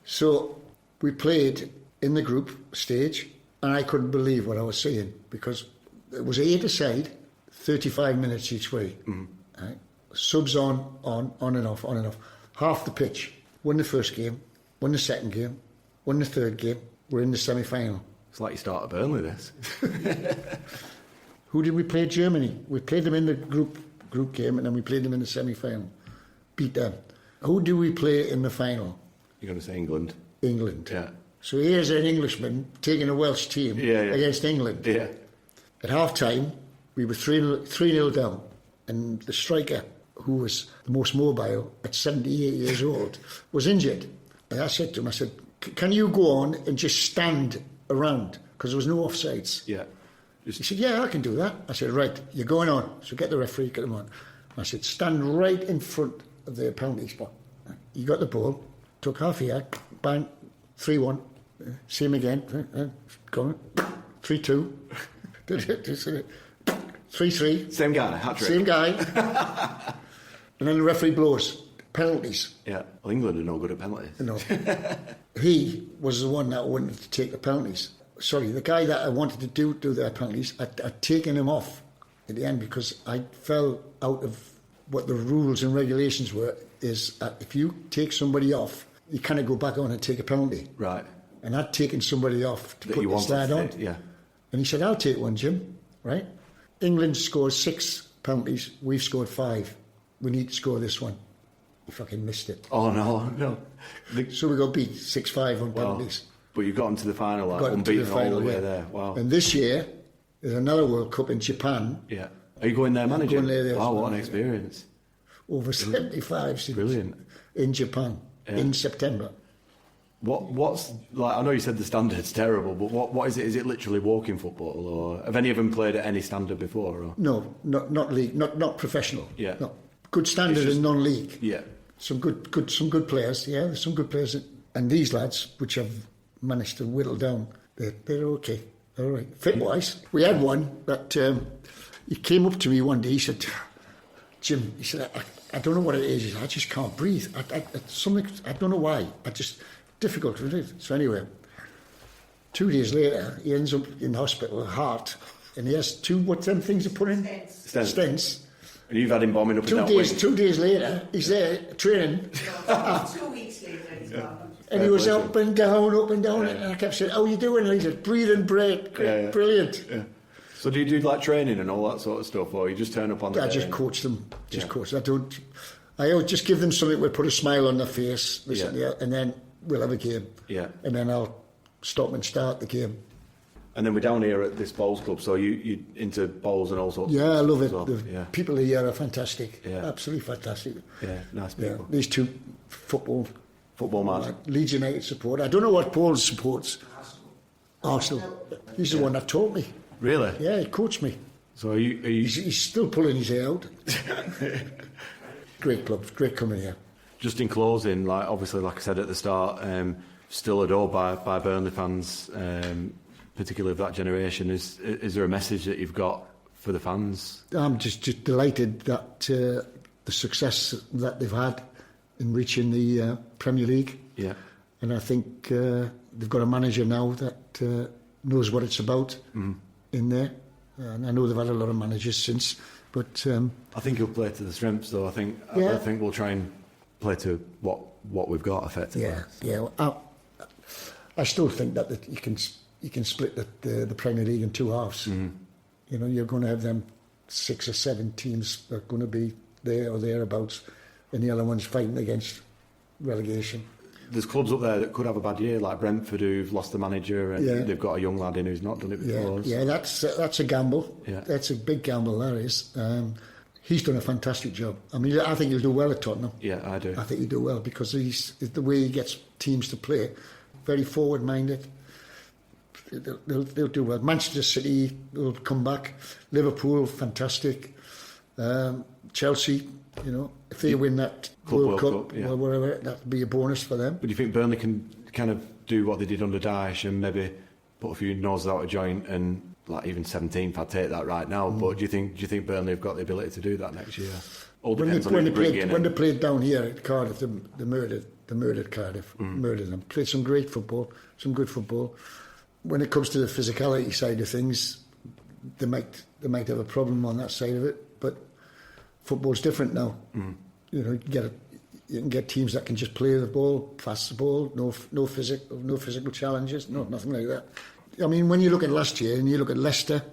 So we played in the group stage, and I couldn't believe what I was seeing because it was 8 aside, 35 minutes each way. Right? Subs on and off, on and off. Half the pitch. Won the first game, won the second game, won the third game. We're in the semi-final. It's like you start at Burnley, this. Who did we play? Germany. We played them in the group game, and then we played them in the semi-final. Beat them. Who do we play in the final? You're going to say England. England. Yeah. So here's an Englishman taking a Welsh team against England. Yeah. At half-time, we were 3-0 down, and the striker, who was the most mobile at 78 years old, was injured. And I said to him, can you go on and just stand around? Because there was no offsides. Yeah. He said, yeah, I can do that. I said, right, you're going on. So get the referee, get him on. I said, stand right in front of the penalty spot. He got the ball, took half a yard, bang, 3-1. See him again, going, 3-2. 3-3. Same guy, hat-trick. Same guy. And then the referee blows. Penalties. Yeah. Well, England are no good at penalties. No. He was the one that wanted to take the penalties. Sorry, the guy that I wanted to do their penalties, I'd taken him off at the end because I fell out of what the rules and regulations were, is if you take somebody off, you kind of go back on and take a penalty. Right. And I'd taken somebody off to put the slide on. Yeah. And he said, I'll take one, Jim. Right? England scored 6 penalties. We've scored 5. We need to score this one. He fucking missed it. Oh, no. So we got beat 6-5 on penalties. But you got into the final, unbeaten all the way there. Wow. And this year, there's another World Cup in Japan. Yeah. Are you going there managing? I'm going there. Wow, what an experience. Over 75 Brilliant. In Japan in September. What's like? I know you said the standard's terrible, but what is it? Is it literally walking football, or have any of them played at any standard before? Or? No, not league, not professional. Yeah, no. Good standard in non-league. Yeah, some good players. Yeah, there's some good players, and these lads, which have managed to whittle down, they're okay. They're all right. Fit-wise, we had one that he came up to me one day. He said, "Jim," he said, "I don't know what it is. He said, I just can't breathe. Something. I don't know why. Difficult to do." So anyway, 2 days later, he ends up in hospital, heart and he has two, what's them things you put in? Stents. And you've had him bombing up and down. 2 days later, he's there training. 2 weeks later, he's gone. And he was up and down, and I kept saying, "How you doing?" And he said, "Breathing great, brilliant." Yeah. So do you do like training and all that sort of stuff, or you just turn up on the I day? just coach them, coach. I always just give them something that put a smile on their face, and then we'll have a game. Yeah. And then I'll stop and start the game. And then we're down here at this bowls club, so you into bowls and all sorts. Yeah, I love it. Well. The people here are fantastic. Yeah. Absolutely fantastic. Yeah, nice people. These two football man. Leeds United support. I don't know what Paul supports. Arsenal. He's the one that taught me. Really? Yeah, he coached me. So are you... He's still pulling his hair out. Great club, great coming here. Just in closing, like obviously, like I said at the start, still adored by Burnley fans, particularly of that generation. Is there a message that you've got for the fans? I'm just delighted that the success that they've had in reaching the Premier League. Yeah. And I think they've got a manager now that knows what it's about in there. And I know they've had a lot of managers since, but I think he'll play to the strengths, though. I think we'll try and play to what we've got effectively. Yeah. I still think that you can split the Premier League in two halves. You know, you're going to have them 6 or 7 teams that are going to be there or thereabouts, and the other one's fighting against relegation. There's clubs up there that could have a bad year, like Brentford, who've lost the manager, and they've got a young lad in who's not done it before. Yeah, that's a gamble. Yeah. That's a big gamble, that is. He's done a fantastic job. I mean, I think he'll do well at Tottenham. Yeah, I do. I think he'll do well because the way he gets teams to play, very forward-minded. They'll do well. Manchester City will come back. Liverpool, fantastic. Chelsea, you know, if they win that World Cup or whatever, that'll be a bonus for them. But do you think Burnley can kind of do what they did under Daesh and maybe put a few noses out of joint and like even 17th? I'd take that right now. But do you think Burnley have got the ability to do that next year? All depends on when they played down here at Cardiff, they murdered Cardiff, murdered them. Played some great football, some good football. When it comes to the physicality side of things, they might have a problem on that side of it. But football's different now. You know, you can get teams that can just play the ball, pass the ball, no physical challenges, nothing like that. I mean, when you look at last year and you look at Leicester,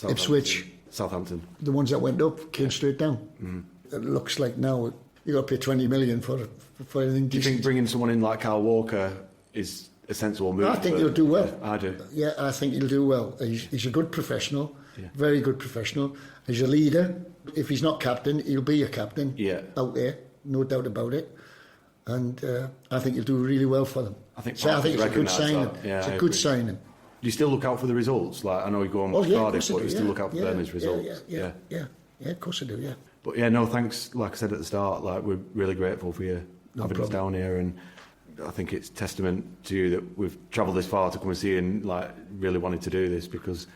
Ipswich, Southampton, the ones that went up came straight down. It looks like now you got to pay 20 million for anything decent. Do you think bringing someone in like Kyle Walker is a sensible move? I think he'll do well. I do. Yeah, I think he'll do well. He's a good professional, very good professional. He's a leader. If he's not captain, he'll be a captain out there, no doubt about it. And I think he'll do really well for them. I think it's a good signing. It's a good signing. Do you still look out for the results? Like I know you go on Cardiff, but you still look out for Burnley's results. Yeah, of course I do. Yeah. But thanks. Like I said at the start, like we're really grateful for you having us down here, and I think it's testament to you that we've travelled this far to come and see you and like really wanted to do this because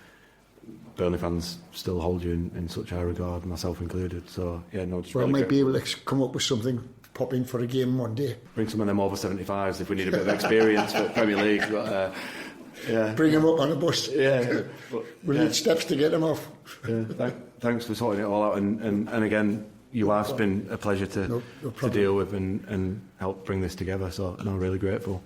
Burnley fans still hold you in such high regard, myself included. So just I might be able to come up with something, pop in for a game one day. Bring some of them over 75s if we need a bit of experience for Premier League. But, bring them up on a bus. But, we'll need steps to get them off. Thanks for sorting it all out, and again, you have been a pleasure to deal with and help bring this together. So I'm really grateful.